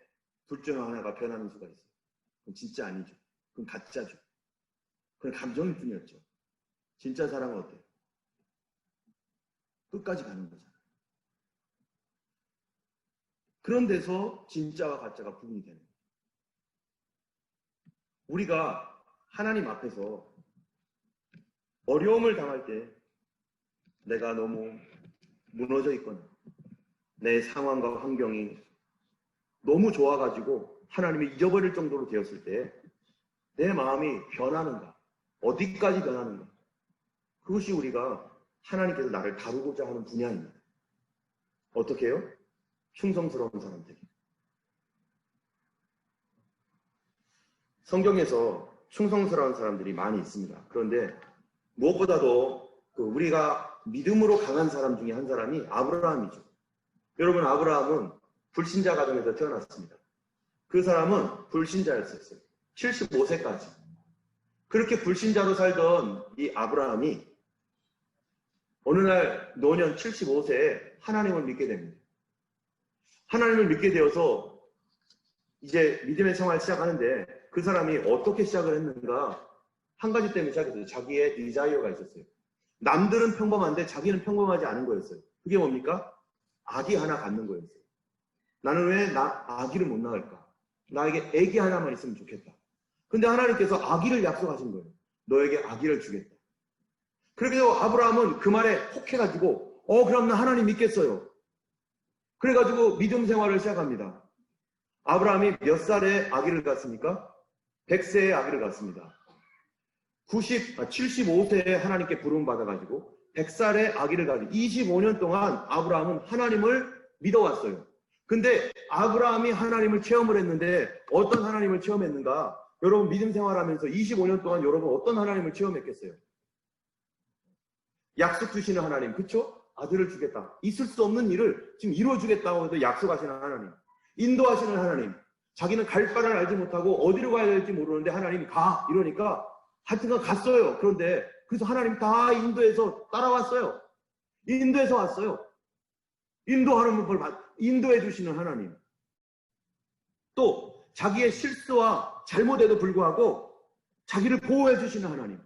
둘 중 하나가 변하는 수가 있어요. 그건 진짜 아니죠. 그건 가짜죠. 그건 감정일 뿐이었죠. 진짜 사랑은 어때요? 끝까지 가는 거잖아요. 그런 데서 진짜와 가짜가 구분이 되는 거예요. 우리가 하나님 앞에서 어려움을 당할 때 내가 너무 무너져 있거나 내 상황과 환경이 너무 좋아가지고 하나님을 잊어버릴 정도로 되었을 때 내 마음이 변하는가? 어디까지 변하는가? 그것이 우리가 하나님께서 나를 다루고자 하는 분야입니다. 어떻게 해요? 충성스러운 사람들이. 성경에서 충성스러운 사람들이 많이 있습니다. 그런데 무엇보다도 우리가 믿음으로 강한 사람 중에 한 사람이 아브라함이죠. 여러분, 아브라함은 불신자 가정에서 태어났습니다. 그 사람은 불신자였었어요. 75세까지. 그렇게 불신자로 살던 이 아브라함이 어느 날 노년 75세에 하나님을 믿게 됩니다. 하나님을 믿게 되어서 이제 믿음의 생활을 시작하는데 그 사람이 어떻게 시작을 했는가? 한 가지 때문에 시작했어요. 자기의 디자이어가 있었어요. 남들은 평범한데 자기는 평범하지 않은 거였어요. 그게 뭡니까? 아기 하나 갖는 거였어요. 나는 왜 아기를 못 낳을까? 나에게 아기 하나만 있으면 좋겠다. 근데 하나님께서 아기를 약속하신 거예요. 너에게 아기를 주겠다. 그렇게 아브라함은 그 말에 혹해가지고 그럼 나 하나님 믿겠어요. 그래가지고 믿음 생활을 시작합니다. 아브라함이 몇 살에 아기를 갖습니까? 100세에 아기를 갖습니다. 75세에 하나님께 부름 받아가지고 100살에 아기를 가지고 25년 동안 아브라함은 하나님을 믿어왔어요. 근데 아브라함이 하나님을 체험을 했는데 어떤 하나님을 체험했는가? 여러분 믿음 생활하면서 25년 동안 여러분 어떤 하나님을 체험했겠어요? 약속 주시는 하나님, 그쵸? 아들을 주겠다. 있을 수 없는 일을 지금 이루어주겠다고 해도 약속하시는 하나님. 인도하시는 하나님. 자기는 갈 바를 알지 못하고 어디로 가야 될지 모르는데 하나님이 가 이러니까 하여튼간 갔어요. 그런데 그래서 하나님 다 인도에서 따라왔어요. 인도에서 왔어요. 인도하는 걸 인도해 주시는 하나님. 또 자기의 실수와 잘못에도 불구하고 자기를 보호해 주시는 하나님.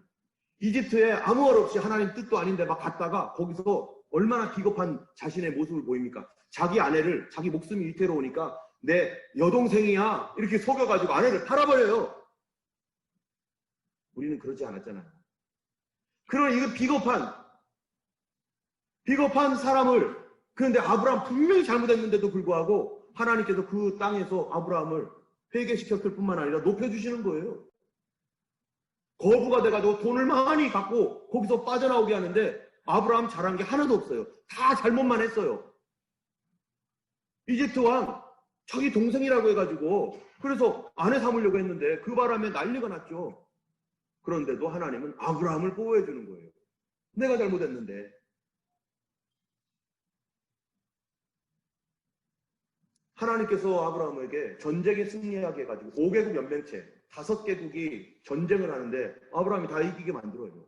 이집트에 아무 말 없이 하나님 뜻도 아닌데 막 갔다가 거기서 얼마나 비겁한 자신의 모습을 보입니까? 자기 아내를, 자기 목숨이 위태로우니까 내 여동생이야 이렇게 속여가지고 아내를 팔아버려요. 우리는 그러지 않았잖아요. 그런 이거 비겁한 사람을 그런데 아브라함 분명히 잘못했는데도 불구하고 하나님께서 그 땅에서 아브라함을 회개시켰을 뿐만 아니라 높여주시는 거예요. 거부가 돼가지고 돈을 많이 갖고 거기서 빠져나오게 하는데 아브라함 잘한 게 하나도 없어요. 다 잘못만 했어요. 이집트 왕 자기 동생이라고 해가지고 그래서 아내 삼으려고 했는데 그 바람에 난리가 났죠. 그런데도 하나님은 아브라함을 보호해 주는 거예요. 내가 잘못했는데. 하나님께서 아브라함에게 전쟁에 승리하게 해가지고 5개국 연맹체 5개국이 전쟁을 하는데 아브라함이 다 이기게 만들어요.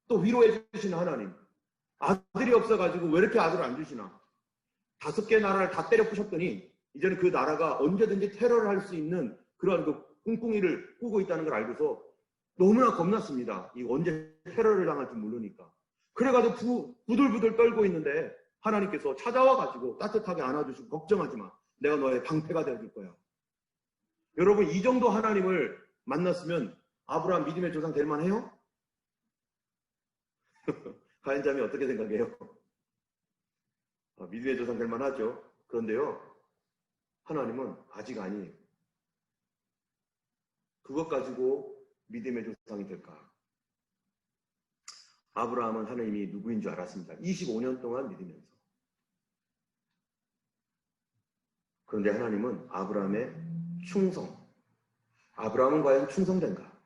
또 위로해 주시는 하나님. 아들이 없어가지고 왜 이렇게 아들을 안 주시나. 5개 나라를 다 때려 부셨더니 이제는 그 나라가 언제든지 테러를 할 수 있는 그런 그 꿍꿍이를 꾸고 있다는 걸 알고서 너무나 겁났습니다. 이 언제 테러를 당할지 모르니까. 그래가지고 부들부들 떨고 있는데 하나님께서 찾아와가지고 따뜻하게 안아주시고 걱정하지 마. 내가 너의 방패가 되어줄 거야. 여러분 이 정도 하나님을 만났으면 아브라함 믿음의 조상 될 만해요? 가인자매 어떻게 생각해요? 믿음의 조상 될 만하죠. 그런데요. 하나님은 아직 아니에요. 그것 가지고 믿음의 조상이 될까? 아브라함은 하나님이 누구인 줄 알았습니다. 25년 동안 믿으면서. 그런데 하나님은 아브라함의 충성. 아브라함은 과연 충성된가?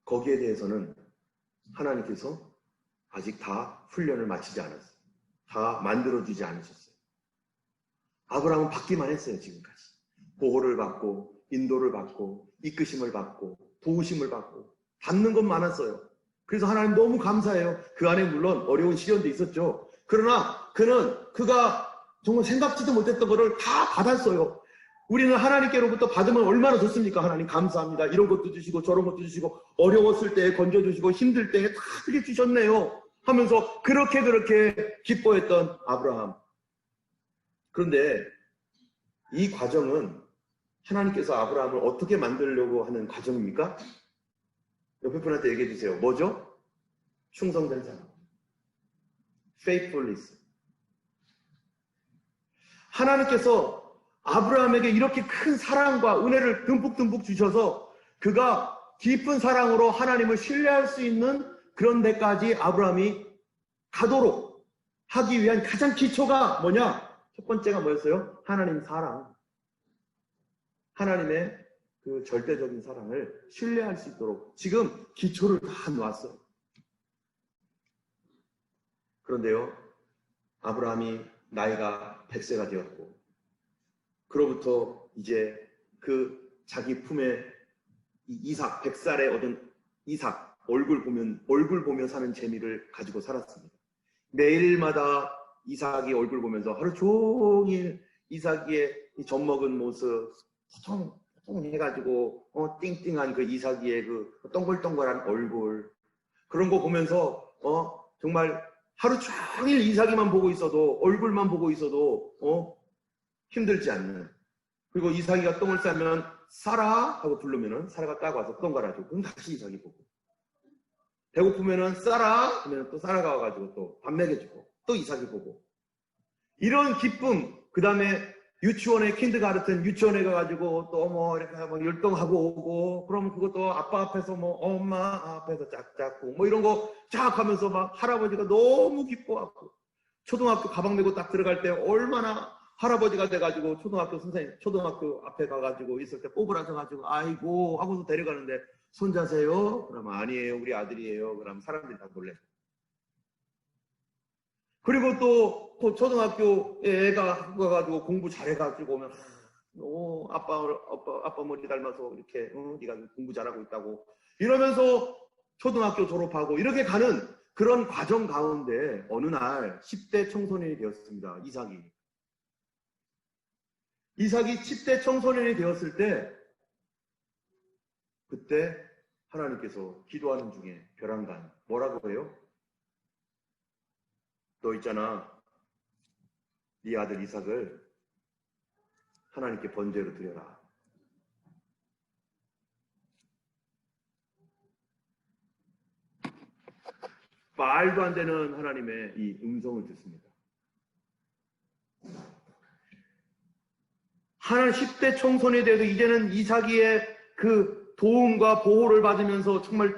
거기에 대해서는 하나님께서 아직 다 훈련을 마치지 않았어요. 다 만들어주지 않으셨어요. 아브라함은 받기만 했어요. 지금까지. 보호를 받고 인도를 받고 이끄심을 받고 도우심을 받고 받는 건 많았어요. 그래서 하나님 너무 감사해요. 그 안에 물론 어려운 시련도 있었죠. 그러나 그가 정말 생각지도 못했던 것을 다 받았어요. 우리는 하나님께로부터 받으면 얼마나 좋습니까? 하나님 감사합니다. 이런 것도 주시고 저런 것도 주시고 어려웠을 때 건져주시고 힘들 때 다 그렇게 주셨네요. 하면서 그렇게 기뻐했던 아브라함. 그런데 이 과정은 하나님께서 아브라함을 어떻게 만들려고 하는 과정입니까? 옆에 분한테 얘기해 주세요. 뭐죠? 충성된 사람. faithfulness. 하나님께서 아브라함에게 이렇게 큰 사랑과 은혜를 듬뿍 주셔서 그가 깊은 사랑으로 하나님을 신뢰할 수 있는 그런 데까지 아브라함이 가도록 하기 위한 가장 기초가 뭐냐? 첫 번째가 뭐였어요? 하나님 사랑. 하나님의 그 절대적인 사랑을 신뢰할 수 있도록 지금 기초를 다 놓았어요. 그런데요, 아브라함이 나이가 100세가 되었고, 그로부터 이제 그 자기 품에 이삭, 100살에 얻은 이삭, 얼굴 보며 사는 재미를 가지고 살았습니다. 매일마다 이삭이 얼굴 보면서 하루 종일 이삭이의 젖먹은 모습, 포통 해가지고 띵띵한 그 이삭이의 그 동글동글한 얼굴, 그런 거 보면서 정말 하루 종일 이삭이만 보고 있어도, 얼굴만 보고 있어도 힘들지 않는. 그리고 이삭이가 똥을 싸면 싸라 하고 부르면은 사라가 딱 와서 똥 갈아주고, 그럼 다시 이삭이 보고, 배고프면은 싸라 하면 또 사라가 와가지고 또 밥 먹여주고, 또 이삭이 보고. 이런 기쁨. 그 다음에 유치원에 킨드가르텐 유치원에 가가지고 또 뭐 이렇게 뭐 율동하고 오고, 그러면 그것도 아빠 앞에서 뭐 엄마 앞에서 짝짝고 뭐 이런 거 쫙 하면서 막 할아버지가 너무 기뻐하고, 초등학교 가방 메고 딱 들어갈 때 얼마나 할아버지가 돼가지고 초등학교 선생님, 초등학교 앞에 가가지고 있을 때 꼬부라져가지고 아이고 하고서 데려가는데 손자세요? 그러면 아니에요, 우리 아들이에요. 그러면 사람들이 다 놀래. 그리고 또 초등학교에 애가 가가지고 공부 잘해가지고 오면 아빠 머리 닮아서 이렇게 네가 공부 잘하고 있다고 이러면서 초등학교 졸업하고 이렇게 가는 그런 과정 가운데 어느 날 10대 청소년이 되었습니다. 이삭이 10대 청소년이 되었을 때, 그때 하나님께서 기도하는 중에 벼랑간 뭐라고 해요? 너 있잖아, 네 아들 이삭을 하나님께 번제로 드려라. 말도 안 되는 하나님의 이 음성을 듣습니다. 한 10대 청소년에 대해서 이제는 이삭이의 그 도움과 보호를 받으면서 정말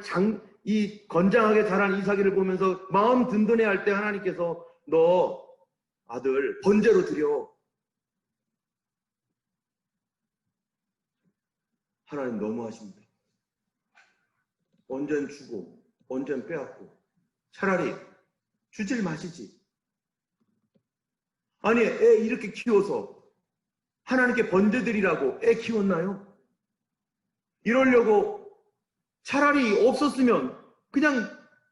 이 건장하게 자란 이삭이를 보면서 마음 든든해할 때 하나님께서 너 아들 번제로 드려. 하나님 너무하십니다. 언젠 주고 언젠 빼앗고 차라리 주질 마시지. 아니 애 이렇게 키워서 하나님께 번제 드리라고 애 키웠나요? 이러려고 차라리 없었으면 그냥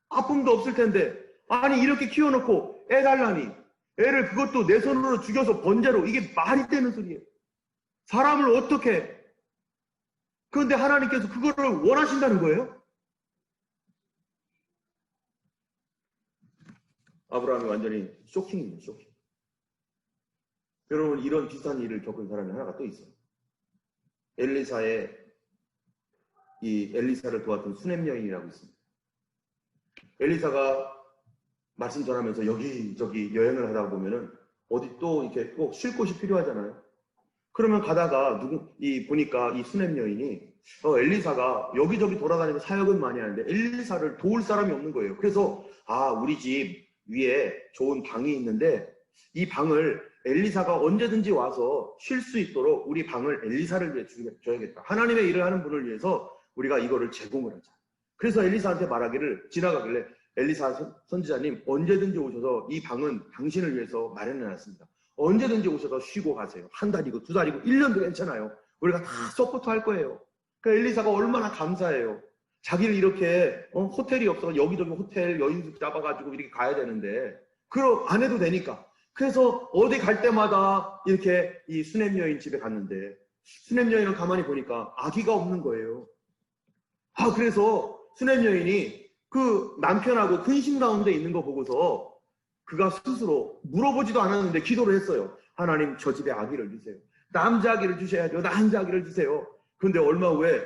아픔도 없을 텐데 아니 이렇게 키워놓고 애 달라니 애를 그것도 내 손으로 죽여서 번제로 이게 말이 되는 소리예요. 사람을 어떻게 그런데 하나님께서 그거를 원하신다는 거예요? 아브라함이 완전히 쇼킹입니다. 쇼킹. 여러분 이런 비슷한 일을 겪은 사람이 하나가 또 있어요. 엘리사를 도왔던 수넴 여인이라고 있습니다. 엘리사가 말씀 전하면서 여기저기 여행을 하다 보면은 어디 또 이렇게 꼭 쉴 곳이 필요하잖아요. 그러면 가다가 보니까 이 수넴 여인이 엘리사가 여기저기 돌아다니며 사역은 많이 하는데 엘리사를 도울 사람이 없는 거예요. 그래서 우리 집 위에 좋은 방이 있는데 이 방을 엘리사가 언제든지 와서 쉴 수 있도록 우리 방을 엘리사를 위해 줘야겠다. 하나님의 일을 하는 분을 위해서 우리가 이거를 제공을 하자. 그래서 엘리사한테 말하기를 지나가길래 엘리사 선지자님 언제든지 오셔서 이 방은 당신을 위해서 마련해놨습니다. 언제든지 오셔서 쉬고 가세요. 한 달이고 두 달이고 1년도 괜찮아요. 우리가 다 서포트 할 거예요. 그러니까 엘리사가 얼마나 감사해요. 자기를 이렇게 호텔이 없어서 여기저기 호텔 여인숙 잡아가지고 이렇게 가야 되는데 그럼 안 해도 되니까. 그래서 어디 갈 때마다 이렇게 이 수넴 여인 집에 갔는데 수넴 여인은 가만히 보니까 아기가 없는 거예요. 그래서 수넴 여인이 그 남편하고 근심 가운데 있는 거 보고서 그가 스스로 물어보지도 않았는데 기도를 했어요. 하나님 저 집에 아기를 주세요. 남자 아기를 주셔야죠. 남자 아기를 주세요. 그런데 얼마 후에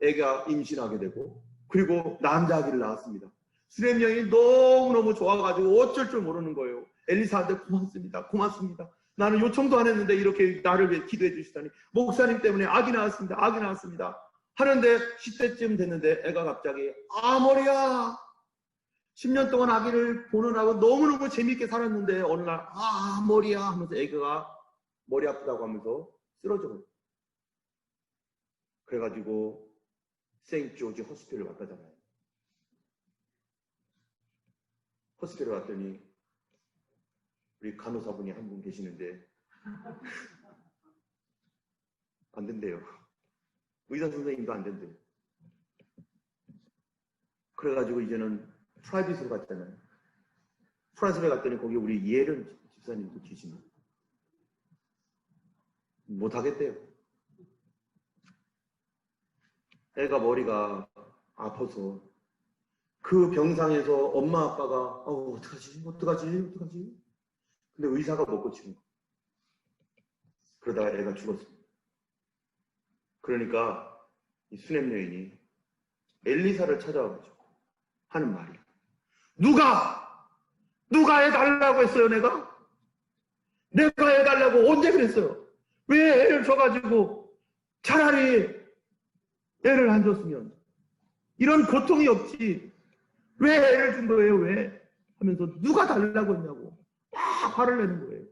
애가 임신하게 되고 그리고 남자 아기를 낳았습니다. 수넴 여인이 너무너무 좋아가지고 어쩔 줄 모르는 거예요. 엘리사한테 고맙습니다. 고맙습니다. 나는 요청도 안 했는데 이렇게 나를 위해 기도해 주시다니. 목사님 때문에 아기 나왔습니다. 아기 나왔습니다. 하는데 10대쯤 됐는데 애가 갑자기 머리야. 10년 동안 아기를 보느라고 너무너무 재미있게 살았는데 어느 날 머리야 하면서 애가 머리 아프다고 하면서 쓰러져 버렸어요. 그래가지고 세인트 조지 호스피털을 왔다잖아요. 호스피털에 왔더니 우리 간호사분이 한 분 계시는데 안 된대요. 의사 선생님도 안 된대요. 그래가지고 이제는 프라이빗으로 갔잖아요. 프라이빗에 갔더니 거기 우리 이혜련 집사님도 계시네. 못하겠대요. 애가 머리가 아파서 그 병상에서 엄마 아빠가 어떡하지? 근데 의사가 못 고치는 거예요. 그러다가 애가 죽었습니다. 그러니까 이 수넴 여인이 엘리사를 찾아와가지고 하는 말이에요. 누가 해달라고 했어요? 내가 해달라고 언제 그랬어요? 왜 애를 줘가지고 차라리 애를 안 줬으면 이런 고통이 없지 왜 애를 준 거예요? 왜? 하면서 누가 달라고 했냐고 막 화를 내는 거예요.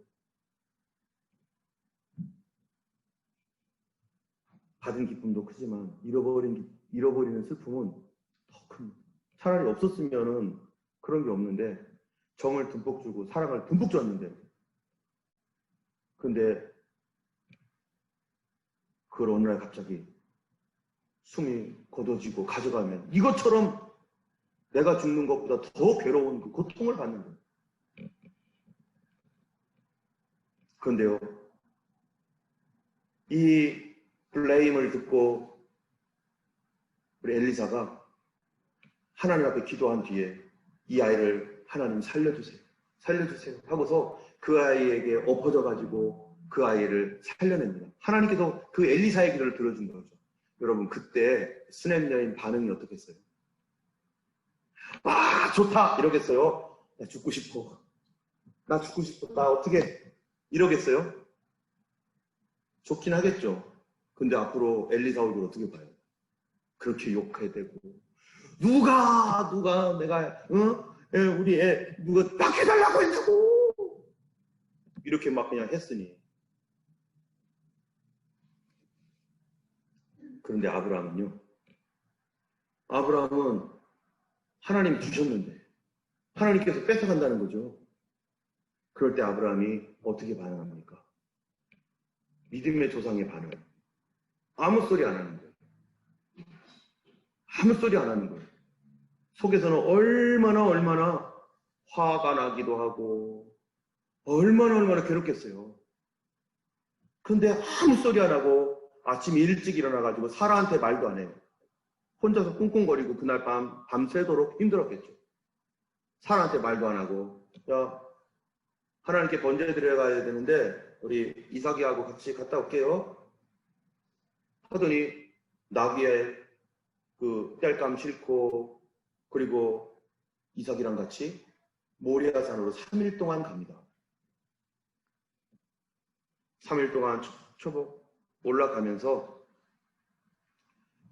받은 기쁨도 크지만 잃어버리는 슬픔은 더 큽니다. 차라리 없었으면은 그런 게 없는데 정을 듬뿍 주고 사랑을 듬뿍 줬는데 근데 그걸 어느 날 갑자기 숨이 걷어지고 가져가면 이것처럼 내가 죽는 것보다 더 괴로운 그 고통을 받는 거예요. 그런데요, 이 블레임을 듣고 우리 엘리사가 하나님 앞에 기도한 뒤에 이 아이를 하나님 살려주세요 하고서 그 아이에게 엎어져 가지고 그 아이를 살려냅니다. 하나님께서 그 엘리사의 기도를 들어준 거죠. 여러분 그때 수넴 여인 반응이 어떻겠어요? 와, 좋다! 이러겠어요? 나 죽고 싶어. 나 죽고 싶어. 나 어떻게? 이러겠어요? 좋긴 하겠죠. 근데 앞으로 엘리사오를 어떻게 봐요? 그렇게 욕해대고. 누가 내가, 우리 애, 누가 딱 해달라고 했냐고! 이렇게 막 그냥 했으니. 그런데 아브라함은요? 아브라함은 하나님 주셨는데, 하나님께서 뺏어간다는 거죠. 그럴 때 아브라함이 어떻게 반응합니까? 믿음의 조상의 반응. 아무 소리 안 하는 거예요. 아무 소리 안 하는 거예요. 속에서는 얼마나 화가 나기도 하고, 얼마나 괴롭겠어요. 그런데 아무 소리 안 하고 아침 일찍 일어나가지고 사라한테 말도 안 해요. 혼자서 꿍꿍거리고 그날 밤새도록 힘들었겠죠. 사라한테 말도 안 하고, 야, 하나님께 번제 드려가야 되는데 우리 이삭이하고 같이 갔다 올게요. 하더니 나귀에 그 땔감 싣고 그리고 이삭이랑 같이 모리아산으로 3일 동안 갑니다. 3일 동안 초복 올라가면서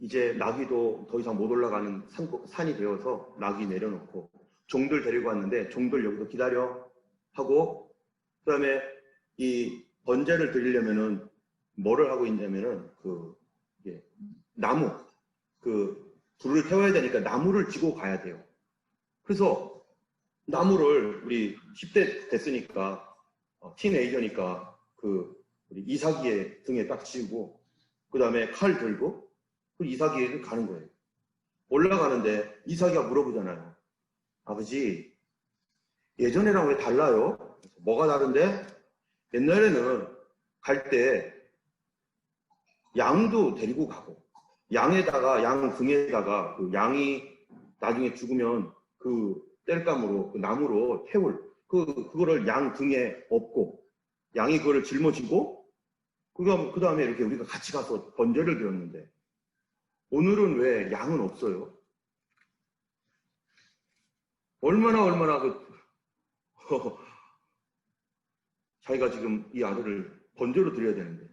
이제 나귀도 더 이상 못 올라가는 산이 되어서 나귀 내려놓고 종들 데리고 왔는데 종들 여기서 기다려 하고, 그 다음에 이 번제를 드리려면은 뭐를 하고 있냐면은 나무, 불을 태워야 되니까 나무를 지고 가야 돼요. 그래서 나무를 우리 10대 됐으니까 티네이저니까 우리 이삭이의 등에 딱 지고 그 다음에 칼 들고 그 이삭이를 가는 거예요. 올라가는데 이삭이가 물어보잖아요. 아버지, 예전이랑 왜 달라요? 뭐가 다른데? 옛날에는 갈 때 양도 데리고 가고 양 등에다가 그 양이 나중에 죽으면 그 땔감으로 그 나무로 태울 그거를 양 등에 엎고 양이 그거를 짊어지고 그 다음에 이렇게 우리가 같이 가서 번제를 드렸는데 오늘은 왜 양은 없어요? 얼마나 자기가 지금 이 아들을 번제로 드려야 되는데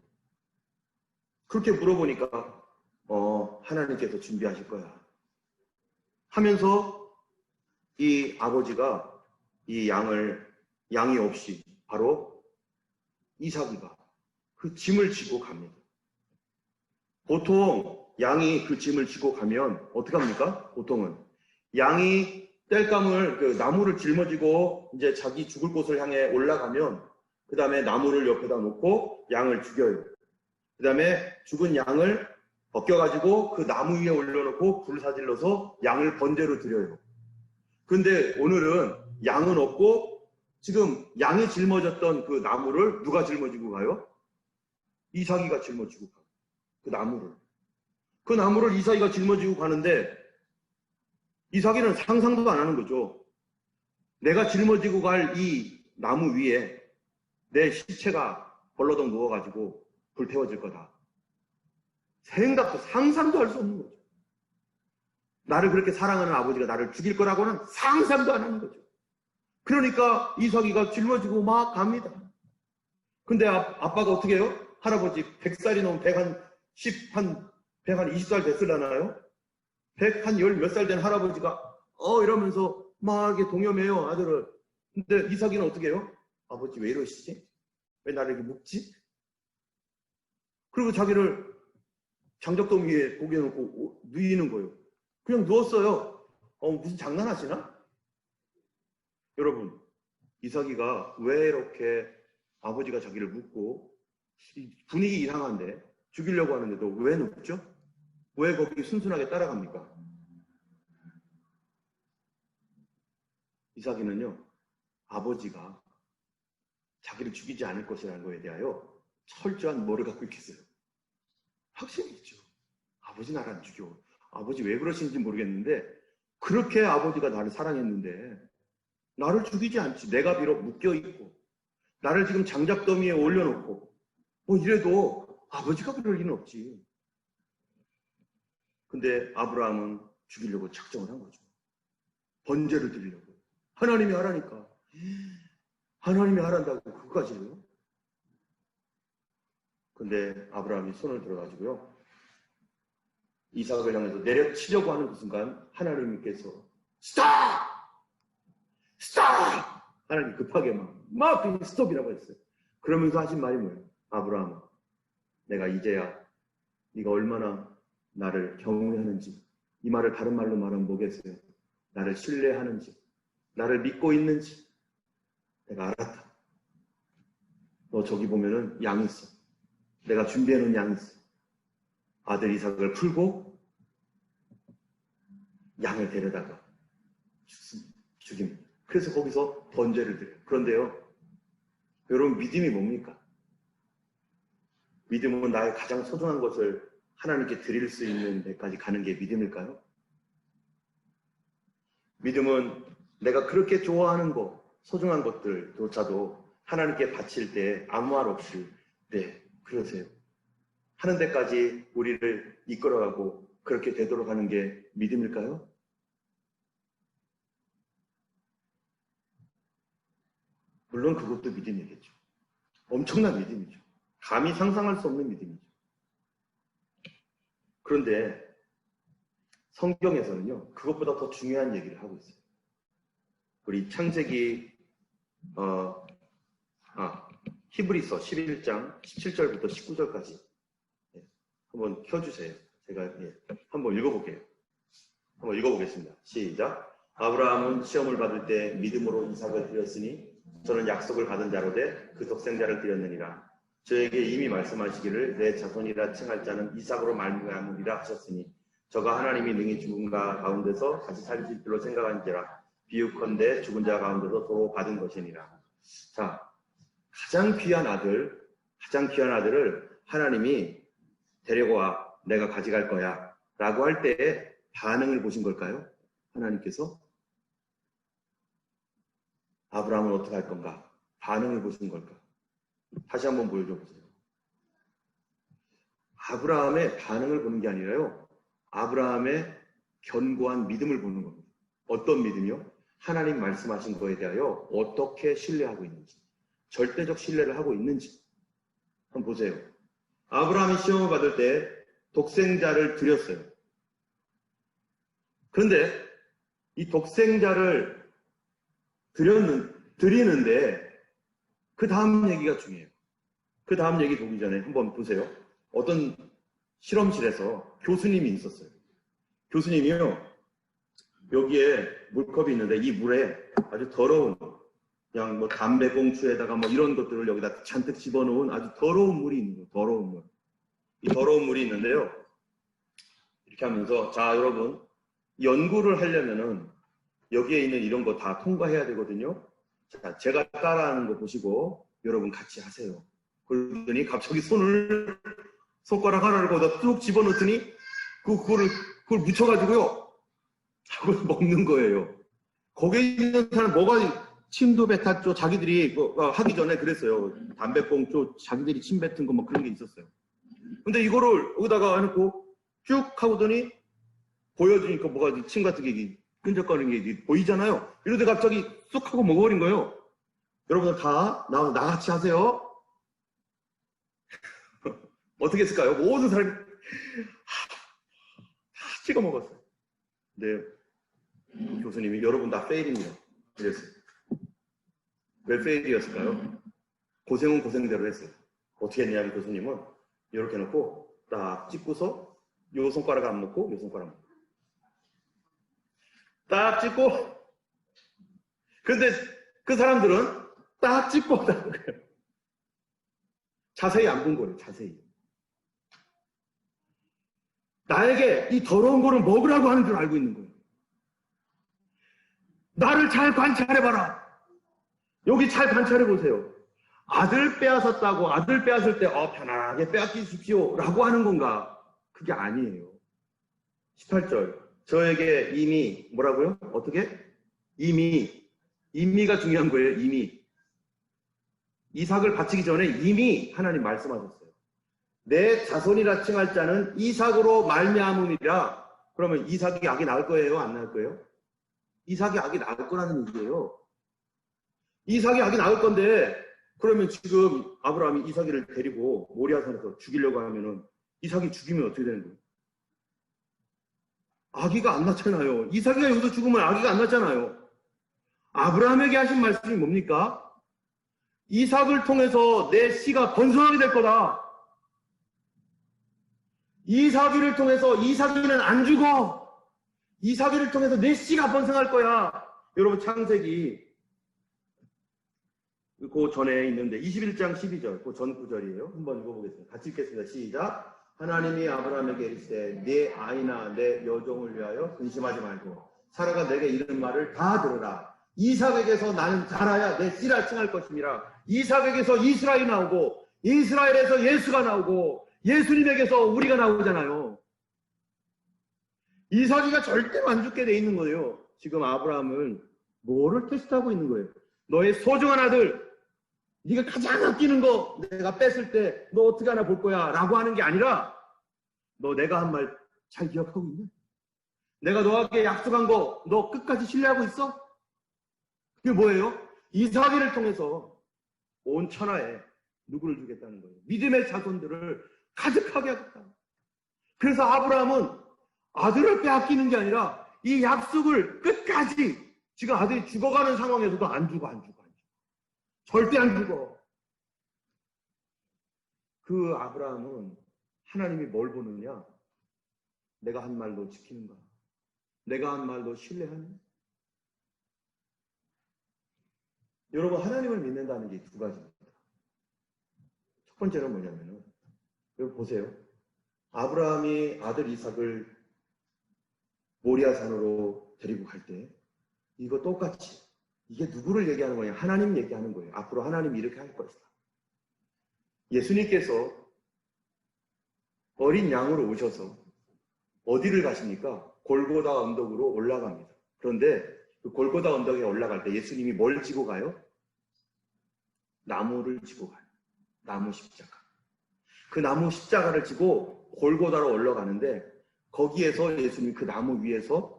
그렇게 물어보니까 하나님께서 준비하실 거야 하면서 이 아버지가 이 양이 없이 바로 이삭이가 그 짐을 지고 갑니다. 보통 양이 그 짐을 지고 가면 어떻게 합니까? 보통은 양이 땔감을 그 나무를 짊어지고 이제 자기 죽을 곳을 향해 올라가면 그 다음에 나무를 옆에다 놓고 양을 죽여요. 그 다음에 죽은 양을 벗겨가지고 그 나무 위에 올려놓고 불 사질러서 양을 번제로 드려요. 근데 오늘은 양은 없고 지금 양이 짊어졌던 그 나무를 누가 짊어지고 가요? 이삭이가 짊어지고 가요. 그 나무를 이삭이가 짊어지고 가는데 이삭이는 상상도 안 하는 거죠. 내가 짊어지고 갈 이 나무 위에 내 시체가 벌러덩 누워가지고 불태워질 거다. 상상도 할 수 없는 거죠. 나를 그렇게 사랑하는 아버지가 나를 죽일 거라고는 상상도 안 하는 거죠. 그러니까 이삭이가 짊어지고 막 갑니다. 근데 아빠가 어떻게 해요? 할아버지 100살이 넘은 120살 됐을라나요? 110몇 살 된 할아버지가 이러면서 막 이렇게 동요매요 아들을. 근데 이삭이는 어떻게 해요? 아버지 왜 이러시지? 왜 나를 이렇게 묶지? 그리고 자기를 장작돔 위에 고개 놓고 누이는 거예요. 그냥 누웠어요. 무슨 장난하시나? 여러분, 이삭이가 왜 이렇게 아버지가 자기를 묶고 분위기 이상한데 죽이려고 하는데도 왜 눕죠? 왜 거기 순순하게 따라갑니까? 이삭이는요, 아버지가 자기를 죽이지 않을 것이라는 거에 대하여 철저한 뭐를 갖고 있겠어요? 확신이 있죠. 아버지 나를 안 죽여. 아버지 왜 그러시는지 모르겠는데 그렇게 아버지가 나를 사랑했는데 나를 죽이지 않지. 내가 비록 묶여있고 나를 지금 장작더미에 올려놓고 이래도 아버지가 그럴 리는 없지. 근데 아브라함은 죽이려고 작정을 한 거죠. 번제를 드리려고. 하나님이 하라니까. 하나님이 하란다고 그거까지요? 근데 아브라함이 손을 들어가지고요. 이삭을 향해서 내려치려고 하는 그 순간 하나님께서 스탑! 스탑! 하나님 급하게 막 그냥 스톱이라고 했어요. 그러면서 하신 말이 뭐예요? 아브라함아, 내가 이제야 네가 얼마나 나를 경외하는지, 이 말을 다른 말로 말하면 뭐겠어요? 나를 신뢰하는지, 나를 믿고 있는지 내가 알았다. 너 저기 보면은 양이 있어. 내가 준비해놓은 양이 있어. 아들 이삭을 풀고 양을 데려다가 죽입니다. 그래서 거기서 번제를 드려요. 그런데요, 여러분 믿음이 뭡니까? 믿음은 나의 가장 소중한 것을 하나님께 드릴 수 있는 데까지 가는 게 믿음일까요? 믿음은 내가 그렇게 좋아하는 것, 소중한 것들조차도 하나님께 바칠 때 아무 말 없이 네, 그러세요. 하는 데까지 우리를 이끌어가고 그렇게 되도록 하는 게 믿음일까요? 물론 그것도 믿음이겠죠. 엄청난 믿음이죠. 감히 상상할 수 없는 믿음이죠. 그런데 성경에서는요, 그것보다 더 중요한 얘기를 하고 있어요. 우리 창세기 히브리서 11장 17절부터 19절까지 한번 켜주세요. 제가 한번 읽어볼게요. 한번 읽어보겠습니다. 시작. 아브라함은 시험을 받을 때 믿음으로 이삭을 드렸으니 저는 약속을 받은 자로 돼 그 독생자를 드렸느니라. 저에게 이미 말씀하시기를 내 자손이라 칭할 자는 이삭으로 말미암으리라 하셨으니 저가 하나님이 능히 죽은 자 가운데서 다시 살릴 줄로 생각한지라. 비유컨대 죽은 자 가운데서 도로 받은 것이니라. 자, 가장 귀한 아들을 하나님이 데려와 내가 가져갈 거야 라고 할 때의 반응을 보신 걸까요? 하나님께서 아브라함은 어떻게 할 건가? 반응을 보신 걸까? 다시 한번 보여줘 보세요. 아브라함의 반응을 보는 게 아니라요, 아브라함의 견고한 믿음을 보는 겁니다. 어떤 믿음이요? 하나님 말씀하신 거에 대하여 어떻게 신뢰하고 있는지, 절대적 신뢰를 하고 있는지 한번 보세요. 아브라함이 시험을 받을 때 독생자를 드렸어요. 그런데 이 독생자를 드리는데 그 다음 얘기가 중요해요. 그 다음 얘기 보기 전에 한번 보세요. 어떤 실험실에서 교수님이 있었어요. 교수님이요, 여기에 물컵이 있는데 이 물에 아주 더러운, 그냥 뭐 담배꽁초에다가 뭐 이런 것들을 여기다 잔뜩 집어넣은 아주 더러운 물이 있는 거예요. 더러운 물. 이 더러운 물이 있는데요, 이렇게 하면서 자 여러분, 연구를 하려면은 여기에 있는 이런 거 다 통과해야 되거든요. 자, 제가 따라하는 거 보시고 여러분 같이 하세요. 그러더니 갑자기 손가락 하나를 거기다 뚝 집어넣더니 그걸 묻혀가지고요, 그걸 먹는 거예요. 거기에 있는 사람 뭐가 침도 뱉었죠. 자기들이 하기 전에 그랬어요. 담배꽁초 자기들이 침 뱉은 거 뭐 그런 게 있었어요. 근데 이거를 여기다가 해놓고 쭉 하고더니 보여주니까 뭐가 침 같은 게 끈적거리는 게 보이잖아요. 이러다 갑자기 쑥 하고 먹어버린 거예요. 여러분들 다 나같이 하세요. 어떻게 했을까요? 모든 사람이 다 찍어 먹었어요. 근데 교수님이 여러분 다 페일입니다. 그랬어요. 왜 페일이었을까요? 고생은 고생대로 했어요. 어떻게 했냐면 교수님은 이렇게 놓고 딱 찍고서 요 손가락 안 놓고 요 손가락 놓고 딱 찍고, 근데 그 사람들은 딱 찍고 하는 거예요. 자세히 안 본 거예요. 자세히. 나에게 이 더러운 거를 먹으라고 하는 줄 알고 있는 거예요. 나를 잘 관찰해봐라. 여기 잘 관찰해보세요. 아들 빼앗았다고 아들 빼앗을 때 편안하게 빼앗기십시오 라고 하는 건가? 그게 아니에요. 18절. 저에게 이미 뭐라고요? 어떻게? 이미가 중요한 거예요. 이미. 이삭을 바치기 전에 이미 하나님 말씀하셨어요. 내 자손이라 칭할 자는 이삭으로 말미암으리라. 그러면 이삭이 악이 나을 거예요? 안 나을 거예요? 이삭이 아기 낳을 거라는 얘기예요. 이삭이 아기 낳을 건데 그러면 지금 아브라함이 이삭이를 데리고 모리아산에서 죽이려고 하면은 이삭이 죽이면 어떻게 되는 거예요? 아기가 안 낳잖아요. 이삭이가 여기서 죽으면 아기가 안 낳잖아요. 아브라함에게 하신 말씀이 뭡니까? 이삭을 통해서 내 씨가 번성하게 될 거다. 이삭이를 통해서 이삭이는 안 죽어. 이삭이를 통해서 내 씨가 번성할 거야. 여러분 창세기 그 전에 있는데 21장 12절 그 전 구절이에요. 한번 읽어보겠습니다. 같이 읽겠습니다. 시작. 하나님이 아브라함에게 이르시되 네 아이나 내 여종을 위하여 근심하지 말고 사라가 내게 이른 말을 다 들으라. 이삭에게서 나는 자라야 내 씨라 칭할 것이니라. 이삭에게서 이스라엘이 나오고 이스라엘에서 예수가 나오고 예수님에게서 우리가 나오잖아요. 이삭이가 절대로 안 죽게 돼 있는 거예요. 지금 아브라함은 뭐를 테스트하고 있는 거예요? 너의 소중한 아들, 네가 가장 아끼는 거 내가 뺐을 때 너 어떻게 하나 볼 거야 라고 하는 게 아니라 너 내가 한 말 잘 기억하고 있냐? 내가 너에게 약속한 거 너 끝까지 신뢰하고 있어? 그게 뭐예요? 이삭이를 통해서 온 천하에 누구를 주겠다는 거예요? 믿음의 자손들을 가득하게 하겠다. 그래서 아브라함은 아들을 빼앗기는 게 아니라 이 약속을 끝까지 지금 아들이 죽어가는 상황에서도 안 죽어. 절대 안 죽어. 그 아브라함은 하나님이 뭘 보느냐? 내가 한 말도 지키는가? 내가 한 말도 신뢰하냐? 여러분 하나님을 믿는다는 게 두 가지입니다. 첫 번째는 뭐냐면은 여러분 보세요. 아브라함이 아들 이삭을 모리아산으로 데리고 갈 때 이거 똑같이 이게 누구를 얘기하는 거냐? 하나님 얘기하는 거예요. 앞으로 하나님이 이렇게 할 것이다. 예수님께서 어린 양으로 오셔서 어디를 가십니까? 골고다 언덕으로 올라갑니다. 그런데 그 골고다 언덕에 올라갈 때 예수님이 뭘 지고 가요? 나무를 지고 가요. 나무 십자가. 그 나무 십자가를 지고 골고다로 올라가는데 거기에서 예수님이 그 나무 위에서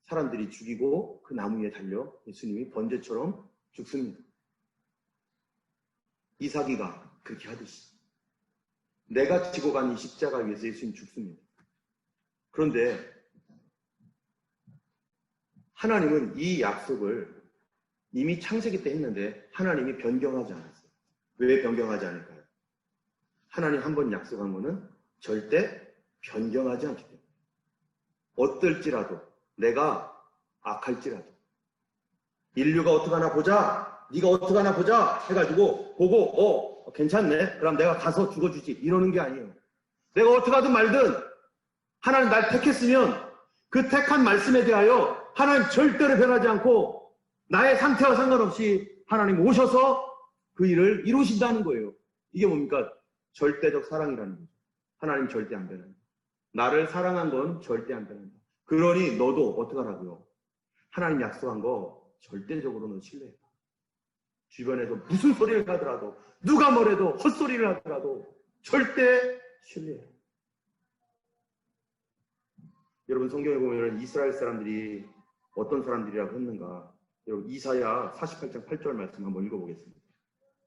사람들이 죽이고 그 나무 위에 달려 예수님이 번제처럼 죽습니다. 이삭이가 그렇게 하듯이 내가 지고 간 이 십자가 위에서 예수님 죽습니다. 그런데 하나님은 이 약속을 이미 창세기 때 했는데 하나님이 변경하지 않았어요. 왜 변경하지 않을까요? 하나님 한 번 약속한 거는 절대 변경하지 않기 때문에 어떨지라도 내가 악할지라도 인류가 어떻게 하나 보자, 네가 어떻게 하나 보자 해가지고 보고 괜찮네 그럼 내가 가서 죽어주지 이러는 게 아니에요. 내가 어떻게 하든 말든 하나님 날 택했으면 그 택한 말씀에 대하여 하나님 절대로 변하지 않고 나의 상태와 상관없이 하나님 오셔서 그 일을 이루신다는 거예요. 이게 뭡니까? 절대적 사랑이라는 거죠. 하나님 절대 안 변한다. 나를 사랑한 건 절대 안 변한다. 그러니 너도 어떡하라고요? 하나님 약속한 거 절대적으로 너 신뢰해라. 주변에서 무슨 소리를 하더라도 누가 뭐래도 헛소리를 하더라도 절대 신뢰해라. 여러분 성경에 보면 이스라엘 사람들이 어떤 사람들이라고 했는가? 여러분 이사야 48장 8절 말씀 한번 읽어보겠습니다.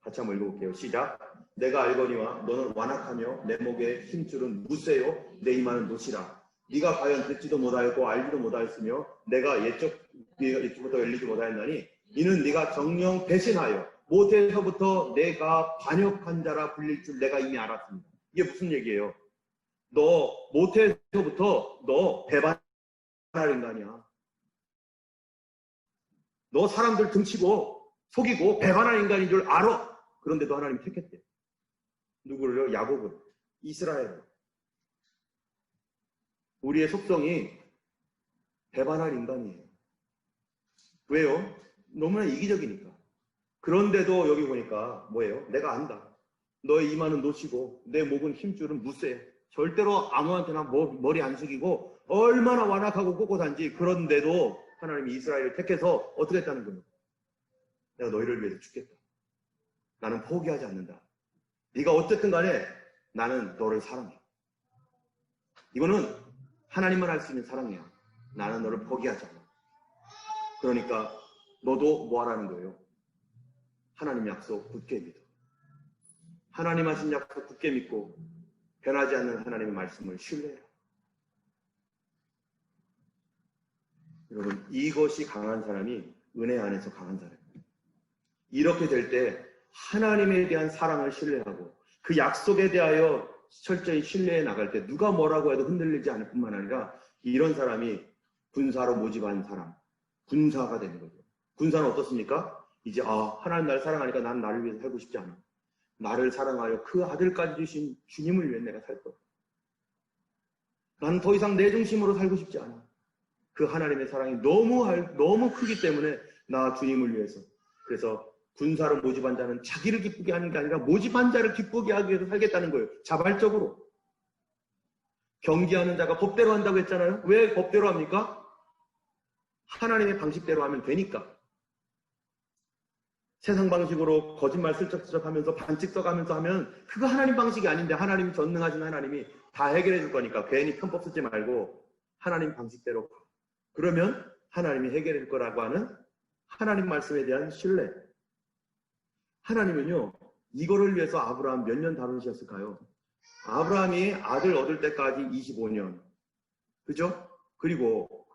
같이 한번 읽어볼게요. 시작. 내가 알거니와 너는 완악하며 내 목에 힘줄은 무쇠요 내 이마는 노시라. 네가 과연 듣지도 못하였고 알지도 못하였으며 내가 옛적부터 열리지 못하였나니 이는 네가 정령 배신하여 모태에서부터 내가 반역한 자라 불릴 줄 내가 이미 알았습니다. 이게 무슨 얘기예요? 너 모태에서부터 너 배반할 인간이야. 너 사람들 등치고 속이고 배반할 인간인 줄 알아. 그런데도 하나님 택했대. 누구를요? 야곱을. 이스라엘을. 우리의 속성이 배반할 인간이에요. 왜요? 너무나 이기적이니까. 그런데도 여기 보니까 뭐예요? 내가 안다. 너의 이마는 노시고 내 목은 힘줄은 무쇠. 절대로 아무한테나 머리 안 숙이고 얼마나 완악하고 꼿꼿한지. 그런데도 하나님이 이스라엘을 택해서 어떻게 했다는 거예요? 내가 너희를 위해서 죽겠다. 나는 포기하지 않는다. 네가 어쨌든 간에 나는 너를 사랑해. 이거는 하나님만 할 수 있는 사랑이야. 나는 너를 포기하지 않아. 그러니까 너도 뭐 하라는 거예요? 하나님 약속 굳게 믿어. 하나님 하신 약속 굳게 믿고 변하지 않는 하나님의 말씀을 신뢰해라. 여러분, 이것이 강한 사람이 은혜 안에서 강한 사람입니다. 이렇게 될 때 하나님에 대한 사랑을 신뢰하고 그 약속에 대하여 철저히 신뢰해 나갈 때 누가 뭐라고 해도 흔들리지 않을 뿐만 아니라 이런 사람이 군사로 모집한 사람, 군사가 되는 거죠. 군사는 어떻습니까? 이제 하나님 나를 사랑하니까 난 나를 위해서 살고 싶지 않아. 나를 사랑하여 그 아들까지 주신 주님을 위해 내가 살 거야. 나는 더 이상 내 중심으로 살고 싶지 않아. 그 하나님의 사랑이 너무 크기 때문에 나 주님을 위해서. 그래서 군사로 모집한 자는 자기를 기쁘게 하는 게 아니라 모집한 자를 기쁘게 하기 위해서 살겠다는 거예요. 자발적으로. 경기하는 자가 법대로 한다고 했잖아요. 왜 법대로 합니까? 하나님의 방식대로 하면 되니까. 세상 방식으로 거짓말 슬쩍슬쩍 하면서 반칙 써가면서 하면 그거 하나님 방식이 아닌데 하나님 전능하신 하나님이 다 해결해 줄 거니까 괜히 편법 쓰지 말고 하나님 방식대로 가. 그러면 하나님이 해결해 줄 거라고 하는 하나님 말씀에 대한 신뢰. 하나님은요, 이거를 위해서 아브라함 몇 년 다루셨을까요? 아브라함이 아들 얻을 때까지 25년. 그죠? 그리고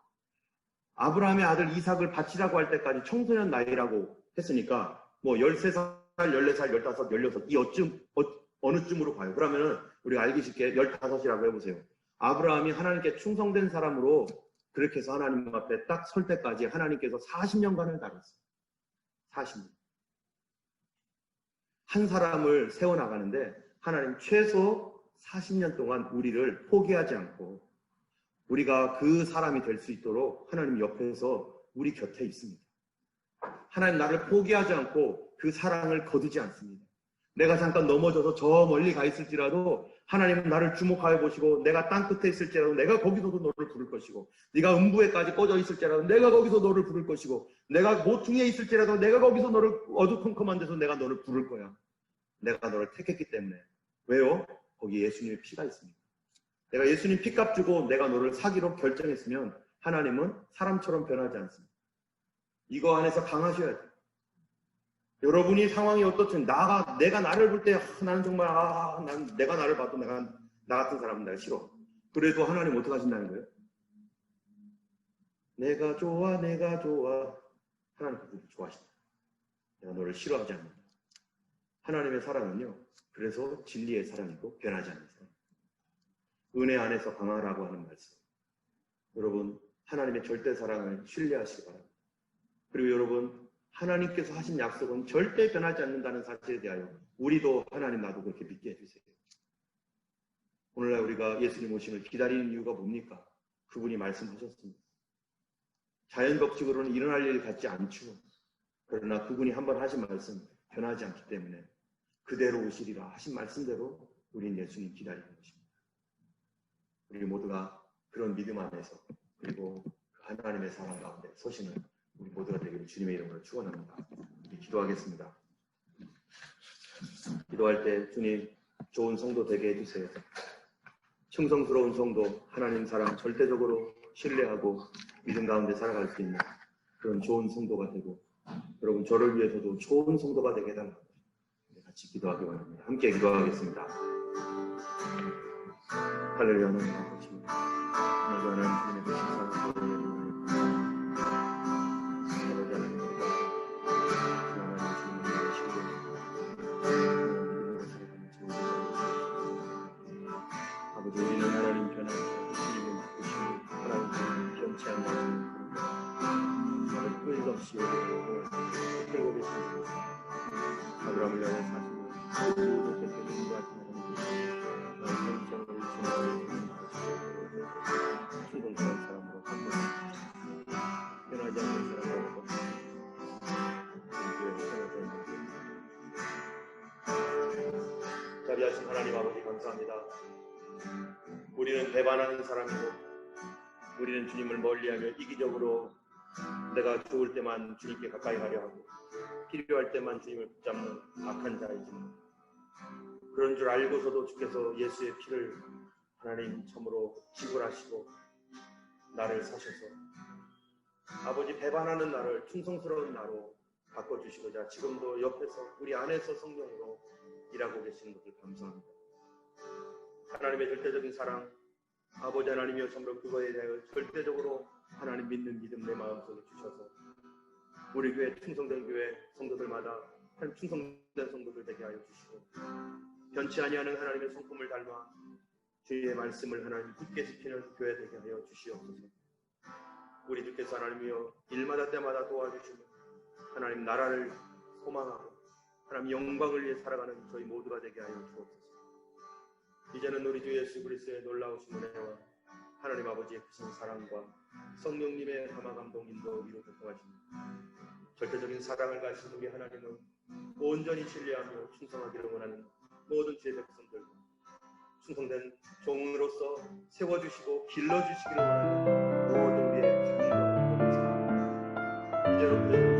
아브라함의 아들 이삭을 바치라고 할 때까지 청소년 나이라고 했으니까 뭐 13살, 14살, 15, 16 이 어느 쯤으로 봐요? 그러면은 우리가 알기 쉽게 15이라고 해보세요. 아브라함이 하나님께 충성된 사람으로 그렇게 해서 하나님 앞에 딱 설 때까지 하나님께서 40년간을 다뤘어요. 40년. 한 사람을 세워나가는데 하나님 최소 40년 동안 우리를 포기하지 않고 우리가 그 사람이 될 수 있도록 하나님 옆에서 우리 곁에 있습니다. 하나님 나를 포기하지 않고 그 사랑을 거두지 않습니다. 내가 잠깐 넘어져서 저 멀리 가 있을지라도 하나님은 나를 주목하여 보시고 내가 땅 끝에 있을지라도 내가 거기서도 너를 부를 것이고 네가 음부에까지 꺼져 있을지라도 내가 거기서 너를 부를 것이고 내가 모퉁이에 있을지라도 내가 거기서 너를 어두컴컴한 데서 내가 너를 부를 거야. 내가 너를 택했기 때문에. 왜요? 거기 예수님의 피가 있습니다. 내가 예수님 피값 주고 내가 너를 사기로 결정했으면 하나님은 사람처럼 변하지 않습니다. 이거 안에서 강하셔야 돼요. 여러분이 상황이 어떻든 내가 나를 볼 때 나는 정말 내가 나를 봐도 나 같은 사람은 내가 싫어. 그래도 하나님 어떻게 하신다는 거예요? 내가 좋아. 하나님 그걸 좋아하신다. 내가 너를 싫어하지 않는다. 하나님의 사랑은요. 그래서 진리의 사랑이고 변하지 않는 사랑. 은혜 안에서 강하라고 하는 말씀. 여러분 하나님의 절대 사랑을 신뢰하시기 바랍니다. 그리고 여러분 하나님께서 하신 약속은 절대 변하지 않는다는 사실에 대하여 우리도 하나님 나도 그렇게 믿게 해주세요. 오늘날 우리가 예수님 오심을 기다리는 이유가 뭡니까? 그분이 말씀하셨습니다. 자연 법칙으로는 일어날 일 같지 않죠. 그러나 그분이 한번 하신 말씀 변하지 않기 때문에 그대로 오시리라 하신 말씀대로 우리는 예수님 기다리는 것입니다. 우리 모두가 그런 믿음 안에서 그리고 하나님의 사랑 가운데 서시는 우리 모두가 되기를 주님의 이름으로 축원합니다. 우리 기도하겠습니다. 기도할 때 주님 좋은 성도 되게 해주세요. 충성스러운 성도, 하나님 사랑 절대적으로 신뢰하고 믿음 가운데 살아갈 수 있는 그런 좋은 성도가 되고 여러분 저를 위해서도 좋은 성도가 되게 해달라고 같이 기도하기 원합니다. 함께 기도하겠습니다. 할렐루야 하나님 아버지 하나님 주님의 신사랑 우리는 하나님 편한 주님을 믿으시고 하나님 변치 않는 나를 끝없이 끌고 계십니다. 아브라함을 향해 사시는 모든 대표님과 하나님 나의 성장을 지나가는 충동스러운 사람으로 바꿔주십시오. 변하지 않는 사람으로 바꿔주십시오. 자비하신 하나님 아버지 감사합니다. 우리는 배반하는 사람이고 우리는 주님을 멀리하며 이기적으로 내가 좋을 때만 주님께 가까이 가려 하고 필요할 때만 주님을 붙잡는 악한 자이지만 그런 줄 알고서도 주께서 예수의 피를 하나님 참으로 지불하시고 나를 사셔서 아버지 배반하는 나를 충성스러운 나로 바꿔주시고자 지금도 옆에서 우리 안에서 성령으로 일하고 계시는 것을 감사합니다. 하나님의 절대적인 사랑, 아버지 하나님이여 참으로 그거에 대하여 절대적으로 하나님 믿는 믿음 내 마음속에 주셔서 우리 교회 충성된 교회 성도들마다 한 충성된 성도들 되게 하여 주시고 변치 아니하는 하나님의 성품을 닮아 주의 말씀을 하나님 굳게 지키는 교회 되게 하여 주시옵소서. 우리 주께서 하나님이여 일마다 때마다 도와주시며 하나님 나라를 소망하고 하나님 영광을 위해 살아가는 저희 모두가 되게 하여 주옵소서. 이제는 우리 주 예수 그리스도의 놀라우신 은혜와 하나님 아버지의 크신 사랑과 성령님의 감화 감동 인도 위로 교통하시는 절대적인 사랑을 가진 우리 하나님은 온전히 신뢰하며 충성하기를 원하는 모든 주의 백성들과 충성된 종으로서 세워주시고 길러주시기를 원하는 모든 우리의 주님과 이제로부터